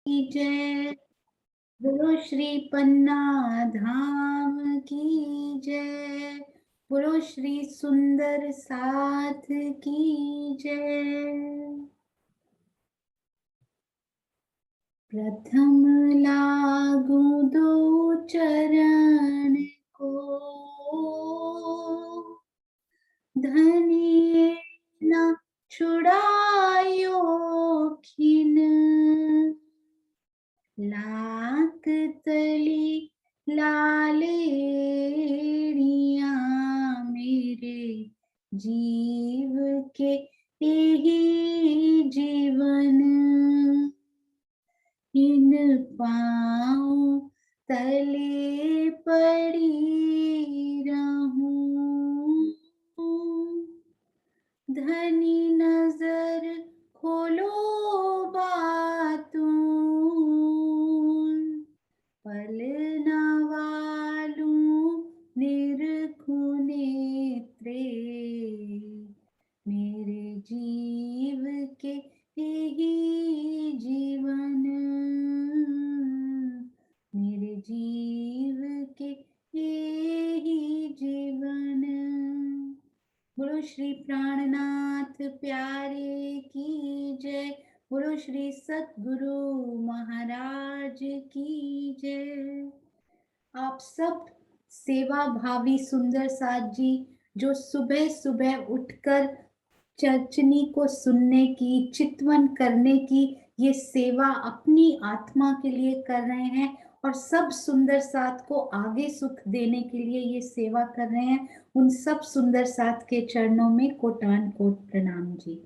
की जय। बोलो श्री पन्ना धाम की जय। बोलो श्री सुंदर साथ की जय। प्रथम लागू दो चरण को, धनी न छुड़ायो खिन। लाख तली लालेड़िया मेरे जीव के यही जीवन। इन पाँव तले पड़ी रहूं, धनी नजर खोलो बातूं, पल न वालूं निरखूं नेत्रे मेरे जीव के यही जीवन। मेरे जीव के यही जीवन। बोलो श्री प्राणनाथ प्यारे की जय। बोलो श्री सतगुरु महाराज की जय। आप सब सेवा भावी सुंदर साथ जी जो सुबह सुबह उठकर चर्चनी को सुनने की, चितवन करने की ये सेवा अपनी आत्मा के लिए कर रहे हैं और सब सुंदर साथ को आगे सुख देने के लिए ये सेवा कर रहे हैं, उन सब सुंदर साथ के चरणों में कोटान कोट प्रणाम जी।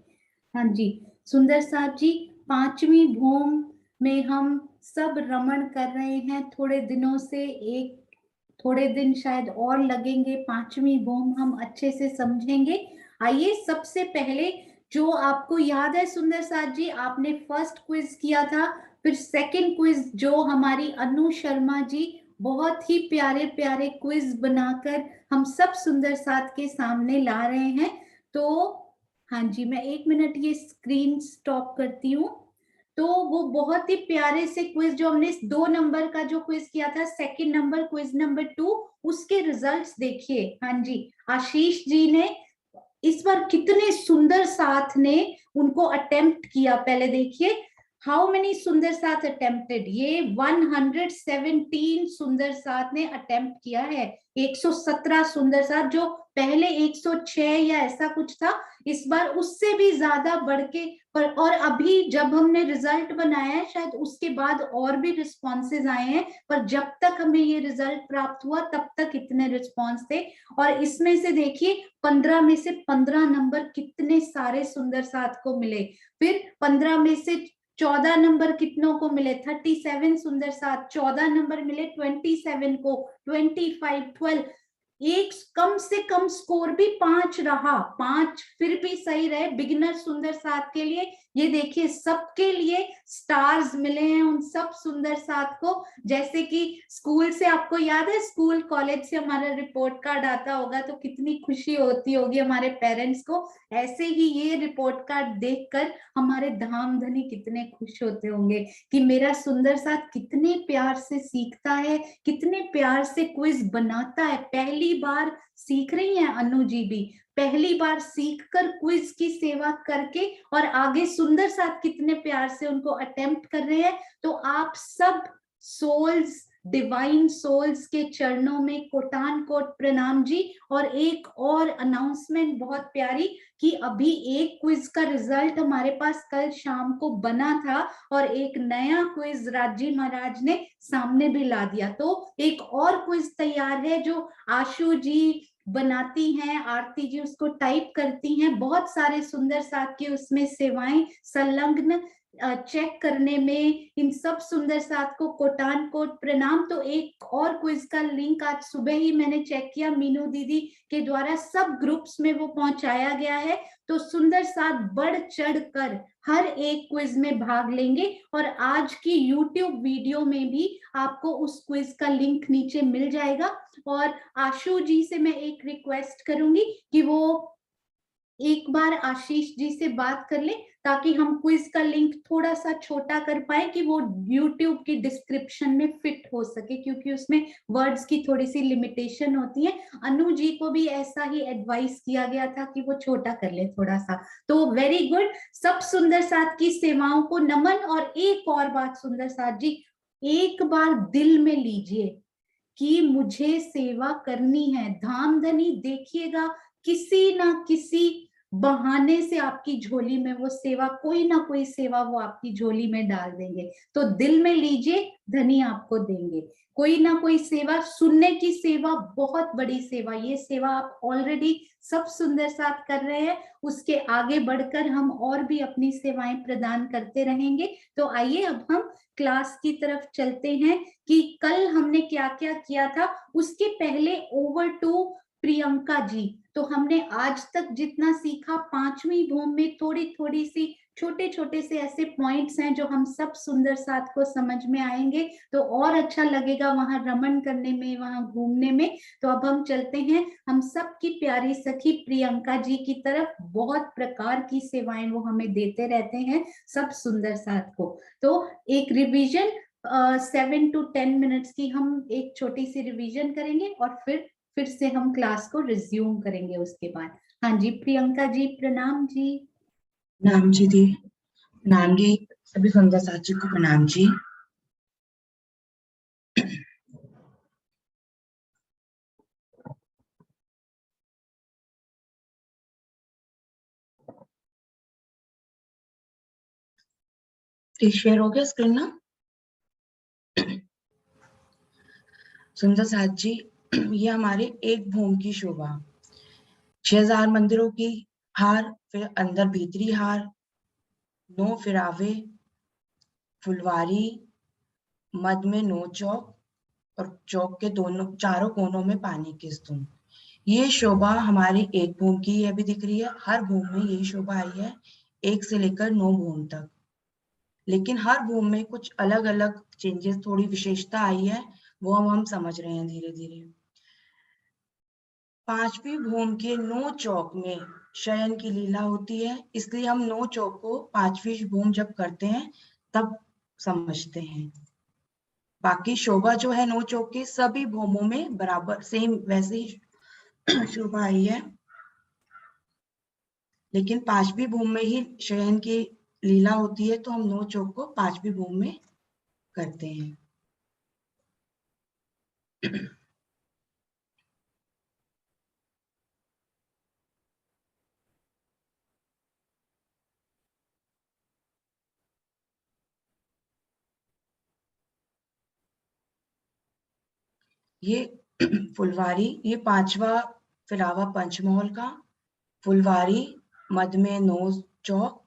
हाँ जी सुंदर साथ जी, पांचवी भूम में हम सब रमण कर रहे हैं थोड़े दिनों से। थोड़े दिन शायद और लगेंगे, पांचवी भूम हम अच्छे से समझेंगे। आइए सबसे पहले जो आपको याद है सुंदर साथ जी, आपने फर्स्ट क्विज किया था, फिर सेकंड क्विज जो हमारी अनु शर्मा जी बहुत ही प्यारे प्यारे क्विज बनाकर हम सब सुंदर साथ के सामने ला रहे हैं। तो हाँ जी, मैं 1 मिनट ये स्क्रीन स्टॉप करती हूँ। तो वो बहुत ही प्यारे से क्विज जो हमने 2 नंबर का जो क्विज किया था, सेकंड नंबर क्विज नंबर 2, उसके रिजल्ट्स देखिए। हाँ जी, आशीष जी ने इस बार कितने सुंदर साथ ने उनको अटेम्प्ट किया, पहले देखिए हाउ मेनी सुंदर साथ अटेम्प्टेड। ये 117 सुंदर साथ ने अटेम्प्ट किया है। 117 सुंदर साथ, जो पहले 106 या ऐसा कुछ था, इस बार उससे भी ज्यादा बढ़ के। पर और अभी जब हमने रिजल्ट बनाया है शायद उसके बाद और भी रिस्पॉन्सेज आए हैं, पर जब तक हमें ये रिजल्ट प्राप्त हुआ तब तक इतने रिस्पॉन्स थे। और इसमें से देखिए 15 में से 15 नंबर कितने सारे सुंदर साथ को मिले। फिर 15 में से 14 नंबर कितनों को मिले, 37 सुंदर साथ। 14 नंबर मिले 27 को, 25, 12। एक कम से कम स्कोर भी 5 रहा, 5 फिर भी सही रहे बिगिनर सुंदर साथ के लिए। ये देखिए सबके लिए स्टार्स मिले हैं उन सब सुंदर साथ को। जैसे कि स्कूल से आपको याद है, स्कूल कॉलेज से हमारा रिपोर्ट कार्ड आता होगा तो कितनी खुशी होती होगी हमारे पेरेंट्स को, ऐसे ही ये रिपोर्ट कार्ड देखकर हमारे धाम धनी कितने खुश होते होंगे कि मेरा सुंदर साथ कितने प्यार से सीखता है, कितने प्यार से क्विज बनाता है। पहली बार सीख रही हैं अनु जी भी, पहली बार सीखकर क्विज की सेवा करके और आगे सुंदर साथ कितने प्यार से उनको अटेम्प्ट कर रहे हैं। तो आप सब सोल्स, डिवाइन सोल्स के चरणों में कोटान कोट प्रणाम जी। और एक और अनाउंसमेंट बहुत प्यारी कि अभी एक क्विज का रिजल्ट हमारे पास कल शाम को बना था और एक नया क्विज राजी महाराज ने सामने भी ला दिया। तो एक और क्विज तैयार है जो आशु जी बनाती हैं, आरती जी उसको टाइप करती हैं। बहुत सारे सुंदर साथ की उसमें सेवाएं संलग्न, चेक करने में इन सब सुंदर साथ को कोटान कोट प्रणाम। तो एक और क्विज का लिंक आज सुबह ही मैंने चेक किया, मीनू दीदी के द्वारा सब ग्रुप्स में वो पहुंचाया गया है। तो सुंदर साथ बढ़ चढ़ कर हर एक क्विज में भाग लेंगे और आज की YouTube वीडियो में भी आपको उस क्विज का लिंक नीचे मिल जाएगा। और आशु जी से मैं एक रिक्वेस्ट करूंगी कि वो एक बार आशीष जी से बात कर ले ताकि हम क्विज का लिंक थोड़ा सा छोटा कर पाए कि वो YouTube की डिस्क्रिप्शन में फिट हो सके, क्योंकि उसमें वर्ड्स की थोड़ी सी लिमिटेशन होती है। अनु जी को भी ऐसा ही एडवाइस किया गया था कि वो छोटा कर ले थोड़ा सा। तो वेरी गुड, सब सुंदर साथ की सेवाओं को नमन। और एक और बात सुंदर साथ जी, एक बार दिल में लीजिए कि मुझे सेवा करनी है। धाम धनी देखिएगा, किसी ना किसी बहाने से आपकी झोली में वो सेवा, कोई ना कोई सेवा वो आपकी झोली में डाल देंगे। तो दिल में लीजिए, धनी आपको देंगे कोई ना कोई सेवा। सुनने की सेवा बहुत बड़ी सेवा, ये सेवा आप ऑलरेडी सब सुंदर साथ कर रहे हैं, उसके आगे बढ़कर हम और भी अपनी सेवाएं प्रदान करते रहेंगे। तो आइए अब हम क्लास की तरफ चलते हैं कि कल हमने क्या क्या किया था। उसके पहले ओवर टू प्रियंका जी। तो हमने आज तक जितना सीखा, पांचवी भूमि में थोड़ी थोड़ी सी छोटे छोटे से ऐसे पॉइंट्स हैं जो हम सब सुंदर साथ को समझ में आएंगे, तो और अच्छा लगेगा वहां रमन करने में, वहां घूमने में। तो अब हम चलते हैं हम सब की प्यारी सखी प्रियंका जी की तरफ। बहुत प्रकार की सेवाएं वो हमें देते रहते हैं सब सुंदर साथ को। तो एक रिवीजन 7 to 10 मिनट्स की हम एक छोटी सी रिवीजन करेंगे और फिर से हम क्लास को रिज्यूम करेंगे उसके बाद। हाँ जी प्रियंका जी, प्रणाम जी। प्रणाम जी दी, प्रणाम जी, सभी सुंदर साथी को प्रणाम जी। शेयर हो गया स्क्रीन ना? सुंदर साथ जी, ये हमारे एक भूमि की शोभा, 6000 मंदिरों की हार, फिर अंदर भीतरी हार, 9 फिरावे, फुलवारी, मध्य में 9 चौक और चौक के दोनों चारों कोनों में पानी की स्तूप। ये शोभा हमारी एक भूमि की अभी दिख रही है। हर भूमि में यही शोभा आई है, 1 से लेकर 9 भूमि तक। लेकिन हर भूमि में कुछ अलग अलग चेंजेस, थोड़ी विशेषता आई है, वो हम समझ रहे हैं धीरे धीरे। पांचवी भूमि के 9 चौक में शयन की लीला होती है, इसलिए हम 9 चौक को पांचवी भूमि जब करते हैं तब समझते हैं। बाकी शोभा जो है 9 चौक की सभी भूमों में बराबर सेम वैसे ही शोभा आई है, लेकिन पांचवी भूमि में ही शयन की लीला होती है, तो हम 9 चौक को पांचवी भूमि में करते हैं। ये फुलवारी, ये 5वां फिरावा पंचमहल का। फुलवारी मध्य में 9 चौक,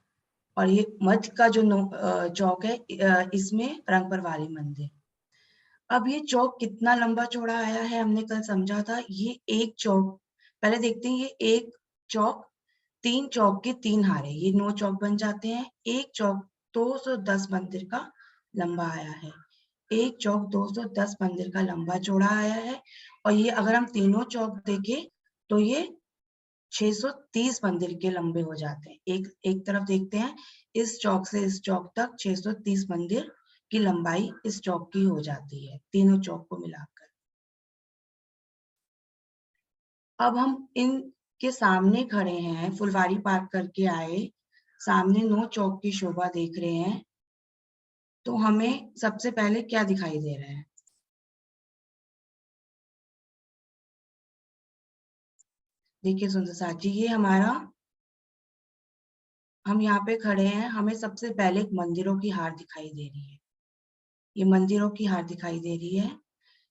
और ये मध्य का जो चौक है, इसमें रंगपर वाली मंदिर। अब ये चौक कितना लंबा चौड़ा आया है, हमने कल समझा था। ये एक चौक, पहले देखते हैं, ये एक चौक, 3 चौक के 3 हारे, ये 9 चौक बन जाते हैं। एक चौक 210 मंदिर का लंबा आया है, एक चौक 210 मंदिर का लंबा चौड़ा आया है। और ये अगर हम तीनों चौक देखें तो ये 630 मंदिर के लंबे हो जाते हैं। एक तरफ देखते हैं, इस चौक से इस चौक तक 630 मंदिर की लंबाई इस चौक की हो जाती है, तीनों चौक को मिलाकर। अब हम इनके सामने खड़े हैं, फुलवारी पार्क करके आए, सामने 9 चौक की शोभा देख रहे हैं, तो हमें सबसे पहले क्या दिखाई दे रहा है? देखिए सुंदर साथ जी, ये हमारा, हम यहाँ पे खड़े हैं, हमें सबसे पहले एक मंदिरों की हार दिखाई दे रही है। ये मंदिरों की हार दिखाई दे रही है।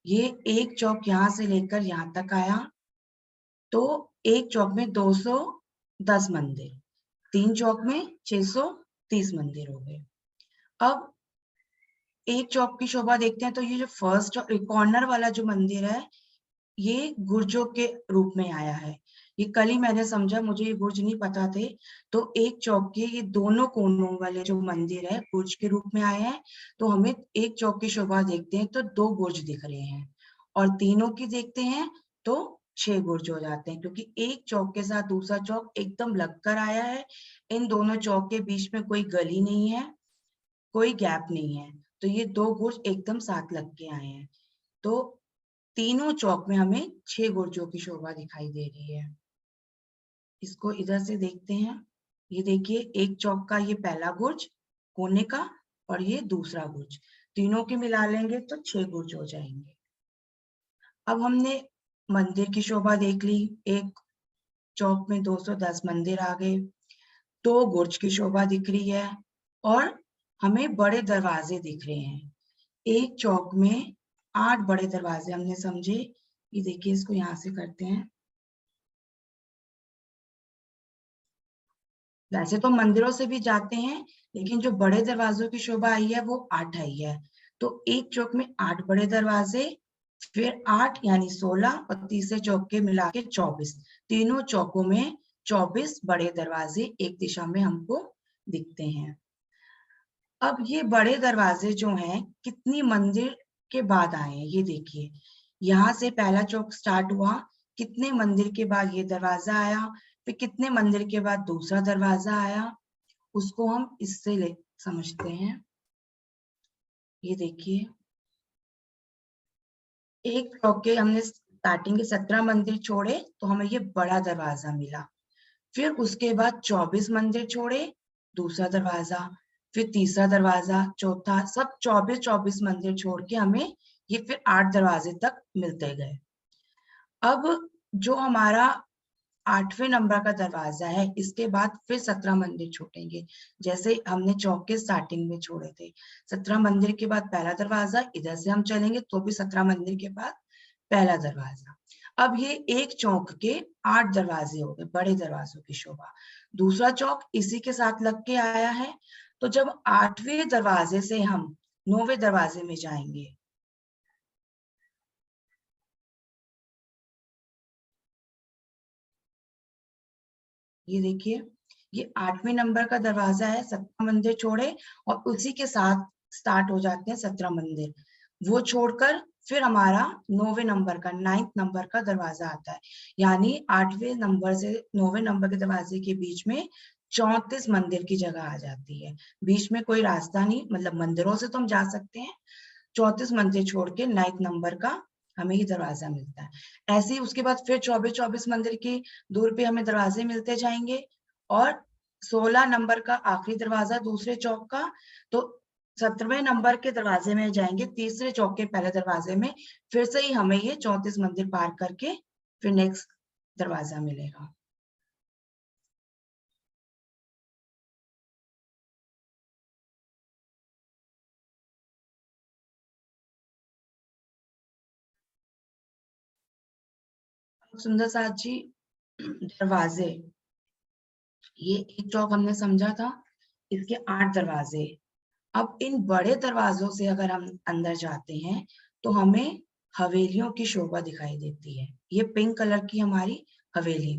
ये एक चौक यहाँ से लेकर यहाँ तक आया, तो एक चौक में 210 मंदिर, 3 चौक में 630 मंदिर हो गए। अब एक चौक की शोभा देखते हैं, तो ये जो फर्स्ट कॉर्नर वाला जो मंदिर है, ये गुर्जों के रूप में आया है। ये कल ही मैंने समझा, मुझे ये गुर्ज नहीं पता थे। तो एक चौक के ये दोनों कोनों वाले जो मंदिर है गुर्ज के रूप में आए हैं। तो हमें एक चौक की शोभा देखते हैं तो 2 गुर्ज दिख रहे हैं, और तीनों की देखते हैं तो 6 गुर्ज हो जाते हैं, क्योंकि एक चौक के साथ दूसरा चौक एकदम लगकर आया है। इन दोनों चौक के बीच में कोई गली नहीं है, कोई गैप नहीं है, तो ये 2 गुर्ज एकदम साथ लग के आए हैं। तो तीनों चौक में हमें 6 गुर्जों की शोभा दिखाई दे रही है। इसको इधर से देखते हैं। ये देखिए, एक चौक का ये पहला गुर्ज कोने का और ये दूसरा गुर्ज, तीनों के मिला लेंगे तो 6 गुर्ज हो जाएंगे। अब हमने मंदिर की शोभा देख ली, एक चौक में 210 मंदिर आ गए, 2 गुर्ज की शोभा दिख रही है और हमें बड़े दरवाजे दिख रहे हैं। एक चौक में 8 बड़े दरवाजे हमने समझे। ये देखिए, इसको यहाँ से करते हैं। वैसे तो मंदिरों से भी जाते हैं, लेकिन जो बड़े दरवाजों की शोभा आई है वो 8 आई है। तो एक चौक में 8 बड़े दरवाजे, फिर 8 यानी 16 और तीसरे चौक के मिला के 24। तीनों चौकों में 24 बड़े दरवाजे एक दिशा में हमको दिखते हैं। अब ये बड़े दरवाजे जो हैं कितनी मंदिर के बाद आए हैं, ये देखिए। यहाँ से पहला चौक स्टार्ट हुआ, कितने मंदिर के बाद ये दरवाजा आया, फिर कितने मंदिर के बाद दूसरा दरवाजा आया, उसको हम इससे ले समझते हैं। ये देखिए, एक चौक के हमने स्टार्टिंग के 17 मंदिर छोड़े तो हमें ये बड़ा दरवाजा मिला। फिर उसके बाद 24 मंदिर छोड़े, दूसरा दरवाजा, फिर तीसरा दरवाजा, चौथा, सब 24 मंदिर छोड़ के हमें ये फिर 8 दरवाजे तक मिलते गए। अब जो हमारा 8वें नंबर का दरवाजा है, इसके बाद फिर 17 मंदिर छूटेंगे, जैसे हमने चौक के स्टार्टिंग में छोड़े थे। 17 मंदिर के बाद पहला दरवाजा, इधर से हम चलेंगे तो भी 17 मंदिर के बाद पहला दरवाजा। अब ये एक चौक के 8 दरवाजे हो गए, बड़े दरवाजों की शोभा। दूसरा चौक इसी के साथ लग के आया है, तो जब 8वें दरवाजे से हम 9वें दरवाजे में जाएंगे, ये देखिए, ये 8वें नंबर का दरवाजा है, 17 मंदिर छोड़े और उसी के साथ स्टार्ट हो जाते हैं 17 मंदिर। वो छोड़कर फिर हमारा 9वें नंबर का 9th नंबर का दरवाजा आता है, यानी 8वें नंबर से 9वें नंबर के दरवाजे के बीच में 34 मंदिर की जगह आ जाती है। बीच में कोई रास्ता नहीं, मतलब मंदिरों से तो हम जा सकते हैं, 34 मंदिर छोड़ के 9th नंबर का हमें ये दरवाजा मिलता है। ऐसे ही उसके बाद फिर 24 मंदिर की दूर पे हमें दरवाजे मिलते जाएंगे और 16 नंबर का आखिरी दरवाजा दूसरे चौक का, तो 17वें नंबर के दरवाजे में जाएंगे, तीसरे चौक के पहले दरवाजे में फिर से ही हमें ये 34 मंदिर पार करके फिर नेक्स्ट दरवाजा मिलेगा। सुंदर साथ जी, दरवाजे, ये एक चौक हमने समझा था, इसके 8 दरवाजे। अब इन बड़े दरवाजों से अगर हम अंदर जाते हैं तो हमें हवेलियों की शोभा दिखाई देती है। ये पिंक कलर की हमारी हवेली,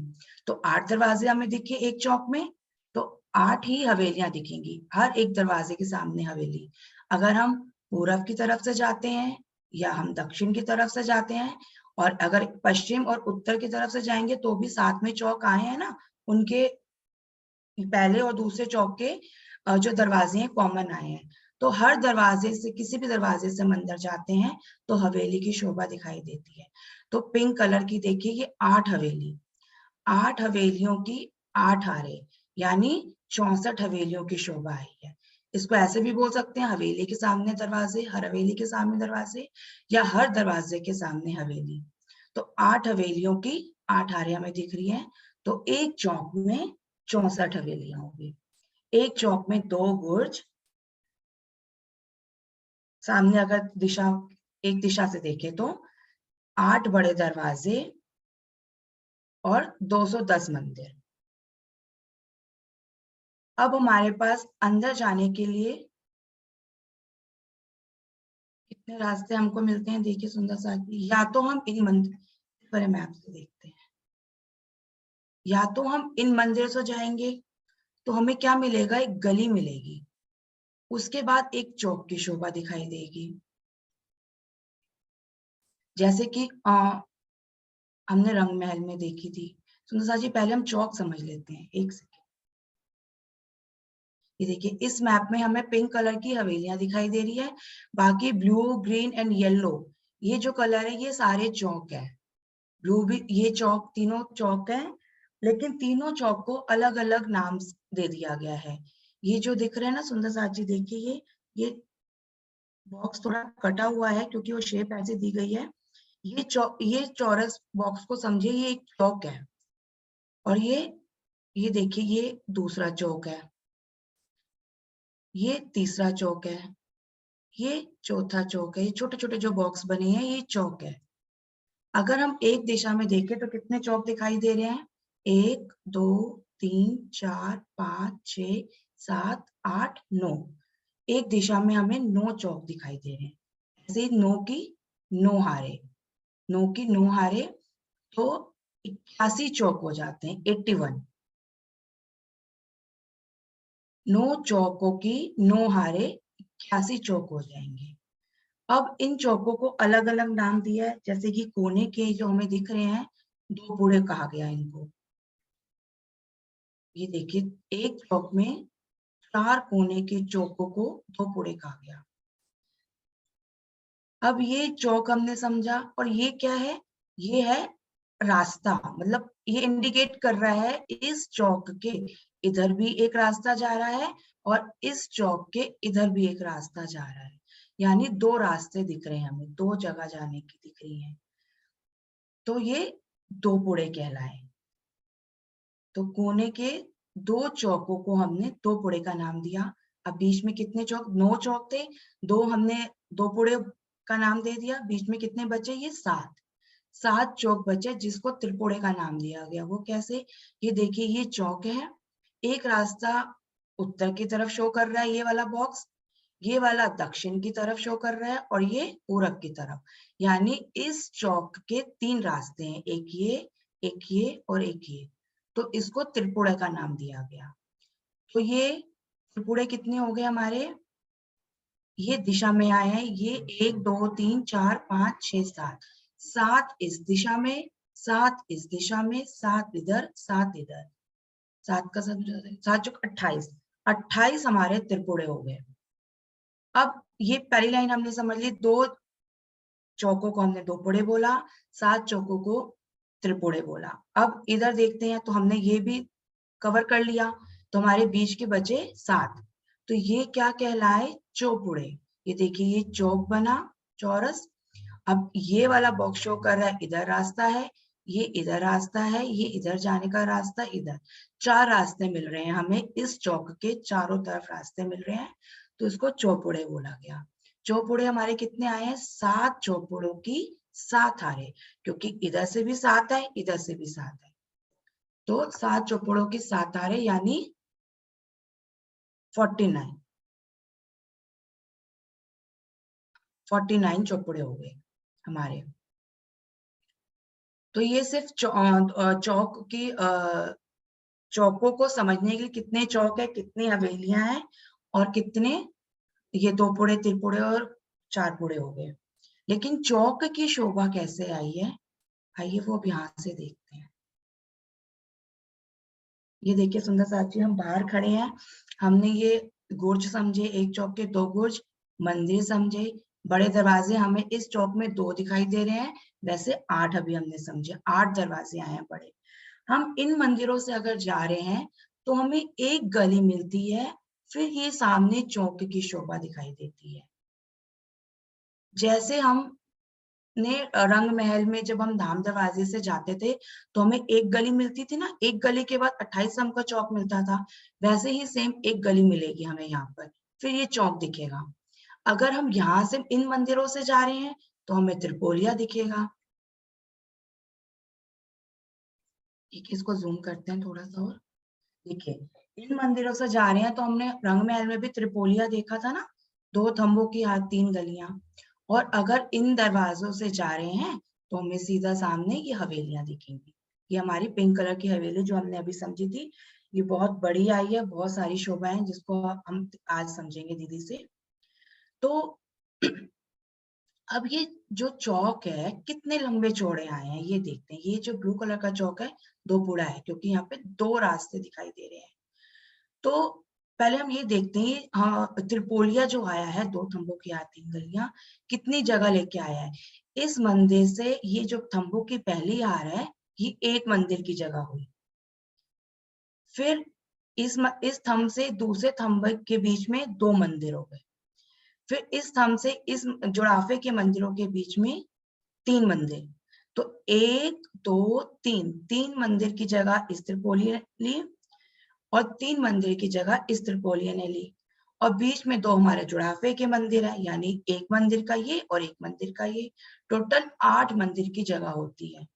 तो 8 दरवाजे हमें दिखे एक चौक में, तो 8 ही हवेलियां दिखेंगी, हर एक दरवाजे के सामने हवेली। अगर हम पूरब की तरफ से जाते हैं या हम दक्षिण की तरफ से जाते हैं, और अगर पश्चिम और उत्तर की तरफ से जाएंगे तो भी साथ में चौक आए हैं ना, उनके पहले और दूसरे चौक के जो दरवाजे हैं कॉमन आए हैं। तो हर दरवाजे से, किसी भी दरवाजे से हम अंदर जाते हैं तो हवेली की शोभा दिखाई देती है। तो पिंक कलर की देखिए, ये 8 हवेली, 8 हवेलियों की 8 हारे, यानी 64 हवेलियों की शोभा आई है। इसको ऐसे भी बोल सकते हैं, हवेली के सामने दरवाजे, हर हवेली के सामने दरवाजे, या हर दरवाजे के सामने हवेली। तो 8 हवेलियों की 8 हारे हमें दिख रही है। तो एक चौक में 64 हवेलियां होगी, एक चौक में 2 गुर्ज, सामने अगर दिशा एक दिशा से देखे तो 8 बड़े दरवाजे और 210 मंदिर। अब हमारे पास अंदर जाने के लिए कितने रास्ते हमको मिलते हैं, देखिए सुंदर साथी। या तो हम इन मंदिर पर मैप से देखते हैं, या तो हम इन मंदिर से जाएंगे तो हमें क्या मिलेगा, एक गली मिलेगी, उसके बाद एक चौक की शोभा दिखाई देगी। जैसे कि हमने रंग महल में देखी थी। सुंदर जी पहले हम चौक समझ लेते हैं, एक सेकेंड। ये देखिए इस मैप में हमें पिंक कलर की हवेलियां दिखाई दे रही है, बाकी ब्लू ग्रीन एंड येलो ये जो कलर है ये सारे चौक है। ब्लू भी, ये चौक तीनों चौक है, लेकिन तीनों चौक को अलग अलग नाम दे दिया गया है। ये जो दिख रहे हैं ना सुंदर साथ जी, देखिए ये बॉक्स थोड़ा कटा हुआ है क्योंकि वो शेप ऐसे दी गई है। ये चौरस बॉक्स को समझिए ये एक चौक है, और ये देखिए ये दूसरा चौक है, ये तीसरा चौक है, ये चौथा चौक है। ये छोटे छोटे जो बॉक्स बने हैं ये चौक है। अगर हम एक दिशा में देखें तो कितने चौक दिखाई दे रहे हैं? 1 2 3 4 5 6 7 8 9। एक दिशा में हमें 9 चौक दिखाई दे रहे हैं। ऐसे 9 की 9 हारे, 9 की 9 हारे तो 81 चौक हो जाते हैं, 81। 9 चौकों की 9 हारे 81 चौक हो जाएंगे। अब इन चौकों को अलग अलग नाम दिया है, जैसे कि कोने के जो हमें दिख रहे हैं 2 बूढ़े कहा गया इनको। ये देखिए एक चौक में 4 कोने के चौकों को 2 बूढ़े कहा गया। अब ये चौक हमने समझा, और ये क्या है? ये है रास्ता, मतलब ये इंडिकेट कर रहा है इस चौक के इधर भी एक रास्ता जा रहा है और इस चौक के इधर भी एक रास्ता जा रहा है। यानी 2 रास्ते दिख रहे हैं हमें, 2 जगह जाने की दिख रही है, तो ये 2 पुड़े कहलाए। तो कोने के 2 चौकों को हमने 2 पुड़े का नाम दिया। अब बीच में कितने चौक? 9 चौक थे, 2 हमने 2 पुड़े का नाम दे दिया, बीच में कितने बचे? ये 7 चौक बचे जिसको त्रिपुड़े का नाम दिया गया। वो कैसे? ये देखिए ये चौक है, एक रास्ता उत्तर की तरफ शो कर रहा है ये वाला बॉक्स, ये वाला दक्षिण की तरफ शो कर रहा है, और ये पूरब की तरफ। यानी इस चौक के 3 रास्ते हैं, एक ये और एक ये, तो इसको त्रिपुड़ा का नाम दिया गया। तो ये त्रिपुड़े कितने हो गए हमारे? ये दिशा में आए हैं, ये 1 2 3 4 5 6 7, 7 इस दिशा में, 7 इस दिशा में, 7 इधर, 7 इधर, 7 का 7 चौक 28, 28 हमारे त्रिपुड़े हो गए। अब ये पहली लाइन हमने समझ ली, 2 चौकों को हमने 2 पुड़े बोला, 7 चौकों को त्रिपुड़े बोला। अब इधर देखते हैं तो हमने ये भी कवर कर लिया, तो हमारे बीच के बचे 7, तो ये क्या कहलाए? चौपुड़े। ये देखिए ये चौक बना चौरस। अब ये वाला बॉक्स शो कर रहा है इधर रास्ता है, ये इधर रास्ता है, ये इधर जाने का रास्ता, इधर 4 रास्ते मिल रहे हैं हमें, इस चौक के चारों तरफ रास्ते मिल रहे हैं, तो इसको चौपुड़े बोला गया। चौपुड़े हमारे कितने आए हैं? 7 चौपुड़ों की 7 हारे, क्योंकि इधर से भी 7 है, इधर से भी 7 है, तो 7 चौपुड़ों की 7 हारे यानी 49 चौपुड़े हो गए हमारे। तो ये सिर्फ चौक की चौकों को समझने के लिए कितने चौक है, कितनी हवेलियां हैं, और कितने ये 2 पुड़े, 3 पुड़े और 4 पुड़े हो गए। लेकिन चौक की शोभा कैसे आई है, आइए वो अब यहाँ से देखते हैं। ये देखिए सुंदर साथ जी, हम बाहर खड़े हैं, हमने ये गुर्ज समझे, एक चौक के 2 गुर्ज, मंदिर समझे, बड़े दरवाजे हमें इस चौक में 2 दिखाई दे रहे हैं, वैसे 8 अभी हमने समझे, 8 दरवाजे आए हैं बड़े। हम इन मंदिरों से अगर जा रहे हैं तो हमें एक गली मिलती है, फिर ये सामने चौक की शोभा दिखाई देती है। जैसे हमने रंग महल में जब हम धाम दरवाजे से जाते थे तो हमें एक गली मिलती थी ना, एक गली के बाद 28 का चौक मिलता था, वैसे ही सेम एक गली मिलेगी हमें यहाँ पर, फिर ये चौक दिखेगा। अगर हम यहाँ से इन मंदिरों से जा रहे हैं तो हमें त्रिपोलिया दिखेगा। इसको जूम करते हैं थोड़ा सा, और देखिए इन मंदिरों से जा रहे हैं तो हमने रंग महल में भी त्रिपोलिया देखा था ना, 2 थंबों की 3 गलियां। और अगर इन दरवाजों से जा रहे हैं तो हमें सीधा सामने ये हवेलियां दिखेंगी। ये हमारी पिंक कलर की हवेली जो हमने अभी समझी थी, ये बहुत बड़ी आई है, बहुत सारी शोभाएं जिसको हम आज समझेंगे दीदी से। तो अब ये जो चौक है कितने लंबे चौड़े आए हैं ये देखते हैं। ये जो ब्लू कलर का चौक है 2 पुड़ा है, क्योंकि यहाँ पे 2 रास्ते दिखाई दे रहे हैं। तो पहले हम ये देखते हैं, हाँ, त्रिपोलिया जो आया है 2 थंबों की 3 गलियां, कितनी जगह लेके आया है। इस मंदिर से ये जो थंबों की पहली हार है ये एक मंदिर की जगह हुई। फिर इस थंब से दूसरे थंब के बीच में 2 मंदिर हो गए। फिर इस थंब से इस जुड़ाफे के मंदिरों के बीच में 3 मंदिर। तो 1 2 3 3 मंदिर की जगह इस त्रिपोलिया ली और 3 मंदिर की जगह इस त्रिपोलिया ने ली। और बीच में 2 हमारे जुड़ाफे के मंदिर है, यानी एक मंदिर का ये और एक मंदिर का ये। टोटल 8 मंदिर की जगह होती है।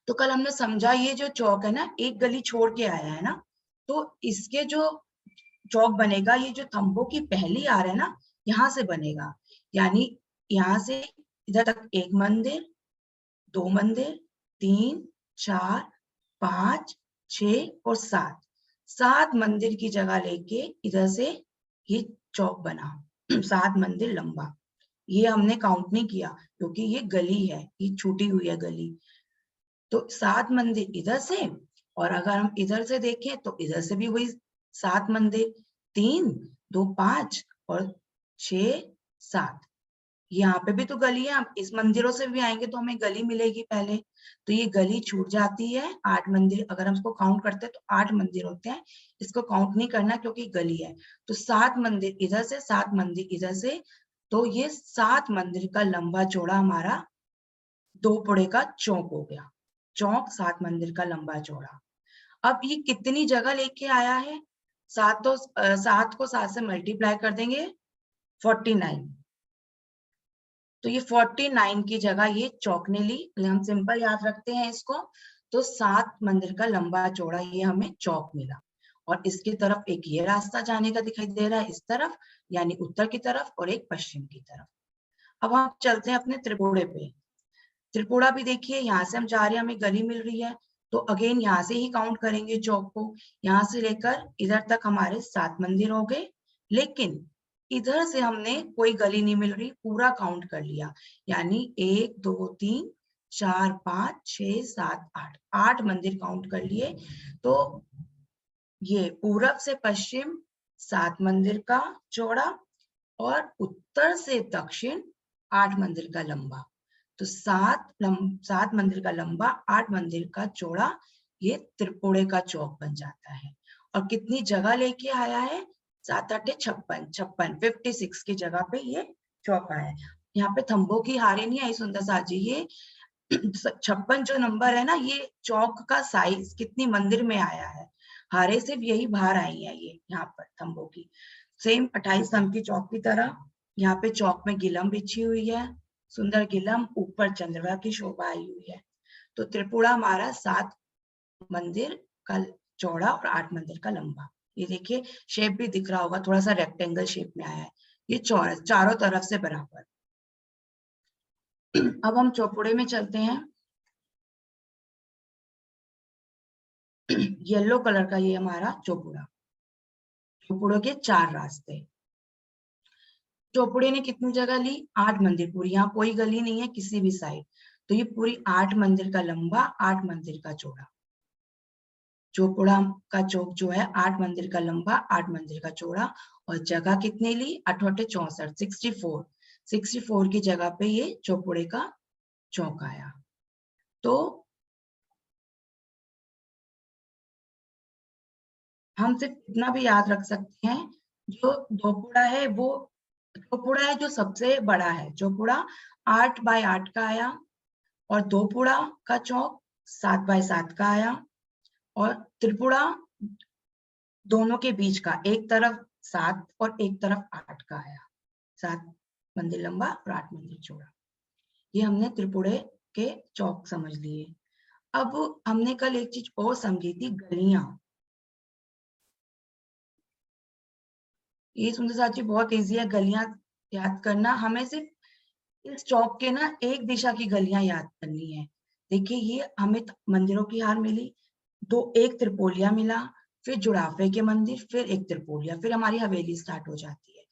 तो कल हमने समझा ये जो चौक है ना, एक गली छोड़ के आया है ना, तो इसके जो चौक बनेगा, ये जो थंबों की पहली आर है ना, यहाँ से बनेगा। यानी यहाँ से इधर तक 1 मंदिर, 2 मंदिर, 3 4 5 6 और 7 7 मंदिर की जगह लेके इधर से ये चौक बना। 7 मंदिर लंबा। ये हमने काउंट नहीं किया क्योंकि ये गली है, ये छूटी हुई है गली। तो 7 मंदिर इधर से, और अगर हम इधर से देखें तो इधर से भी वही 7 मंदिर, 3 2 5 और 6 7। यहाँ पे भी तो गली है, हम इस मंदिरों से भी आएंगे तो हमें गली मिलेगी पहले। तो ये गली छूट जाती है। 8 मंदिर अगर हम इसको काउंट करते हैं तो 8 मंदिर होते हैं। इसको काउंट नहीं करना क्योंकि गली है। तो 7 मंदिर इधर से, 7 मंदिर इधर से, तो ये 7 मंदिर का लंबा चौड़ा हमारा 2 पुड़े का चौक हो गया। चौक 7 मंदिर का लंबा चौड़ा। अब ये कितनी जगह लेके आया है? 7 तो 7 को 7 से मल्टीप्लाई कर देंगे 49। तो ये 49 की जगह ये चौक ने ली। हम सिंपल याद रखते हैं इसको। तो 7 मंदिर का लंबा चौड़ा ये हमें चौक मिला। और इसकी तरफ एक ये रास्ता जाने का दिखाई दे रहा है इस तरफ, यानी उत्तर की तरफ, और एक पश्चिम की तरफ। अब हम चलते हैं अपने त्रिपुड़े पे। त्रिपुरा भी देखिए, यहाँ से हम जा रहे हैं, हमें गली मिल रही है, तो अगेन यहाँ से ही काउंट करेंगे चौक को। यहाँ से लेकर इधर तक हमारे 7 मंदिर हो गए। लेकिन इधर से हमने कोई गली नहीं मिल रही, पूरा काउंट कर लिया। यानी 1 2 3 4 5 6 7 8 8 मंदिर काउंट कर लिए। तो ये पूरब से पश्चिम 7 मंदिर का चौड़ा और उत्तर से दक्षिण 8 मंदिर का लंबा। तो 7 मंदिर का लंबा, 8 मंदिर का चौड़ा, ये त्रिपुड़े का चौक बन जाता है। और कितनी जगह लेके आया है? 7 8 56 56 की जगह पे ये चौक आया है। यहाँ पे थंबों की हारे नहीं आई सुंदर सा जी। ये 56 जो नंबर है ना, ये चौक का साइज कितनी मंदिर में आया है। हारे सिर्फ यही बाहर आई है ये यहाँ पर थंबों की। सेम 28 थंब की चौक की तरह यहाँ पे चौक में गिलम बिछी हुई है, सुंदर गिलम, ऊपर चंद्रमा की शोभा आई हुई है। तो त्रिपुरा हमारा 7 मंदिर का चौड़ा और 8 मंदिर का लंबा। ये देखिए शेप भी दिख रहा होगा, थोड़ा सा रेक्टेंगल शेप में आया है। ये चौरस, चारों तरफ से बराबर। अब हम चौपुड़े में चलते हैं। येलो कलर का ये हमारा चौपुड़ा। चौपुड़ों के 4 रास्ते। चौपुड़े ने कितनी जगह ली? 8 मंदिर पूरी। यहाँ कोई गली नहीं है किसी भी साइड। तो ये पूरी 8 मंदिर का लंबा, 8 मंदिर का चौड़ा। चौपुड़ा का चौक जो है 8 मंदिर का लंबा, 8 मंदिर का चौड़ा। और जगह कितने ली? 8 8 64 64 64 की जगह पे ये चौपुड़े का चौक आया। तो हम सिर्फ इतना भी याद रख सकते हैं, जो दोपुड़ा है वो चौपुड़ा है जो सबसे बड़ा है। चौपुड़ा 8 बाय 8 का आया और दोपुड़ा का चौक 7 बाय 7 का आया। और त्रिपुड़ा दोनों के बीच का, एक तरफ 7 और एक तरफ 8 का आया। 7 मंदिर लंबा और 8 मंदिर चौड़ा। ये हमने त्रिपुड़े के चौक समझ लिए। अब हमने कल एक चीज और समझी थी, गलियां। ये सुंदर साथी बहुत इजी है गलियां याद करना। हमें सिर्फ इस चौक के ना एक दिशा की गलियां याद करनी है। देखिए ये हमें मंदिरों की हार मिली, एक त्रिपोलिया मिला, फिर जुड़ाफे के मंदिर, फिर एक त्रिपोलिया, फिर हमारी हवेली स्टार्ट हो जाती है।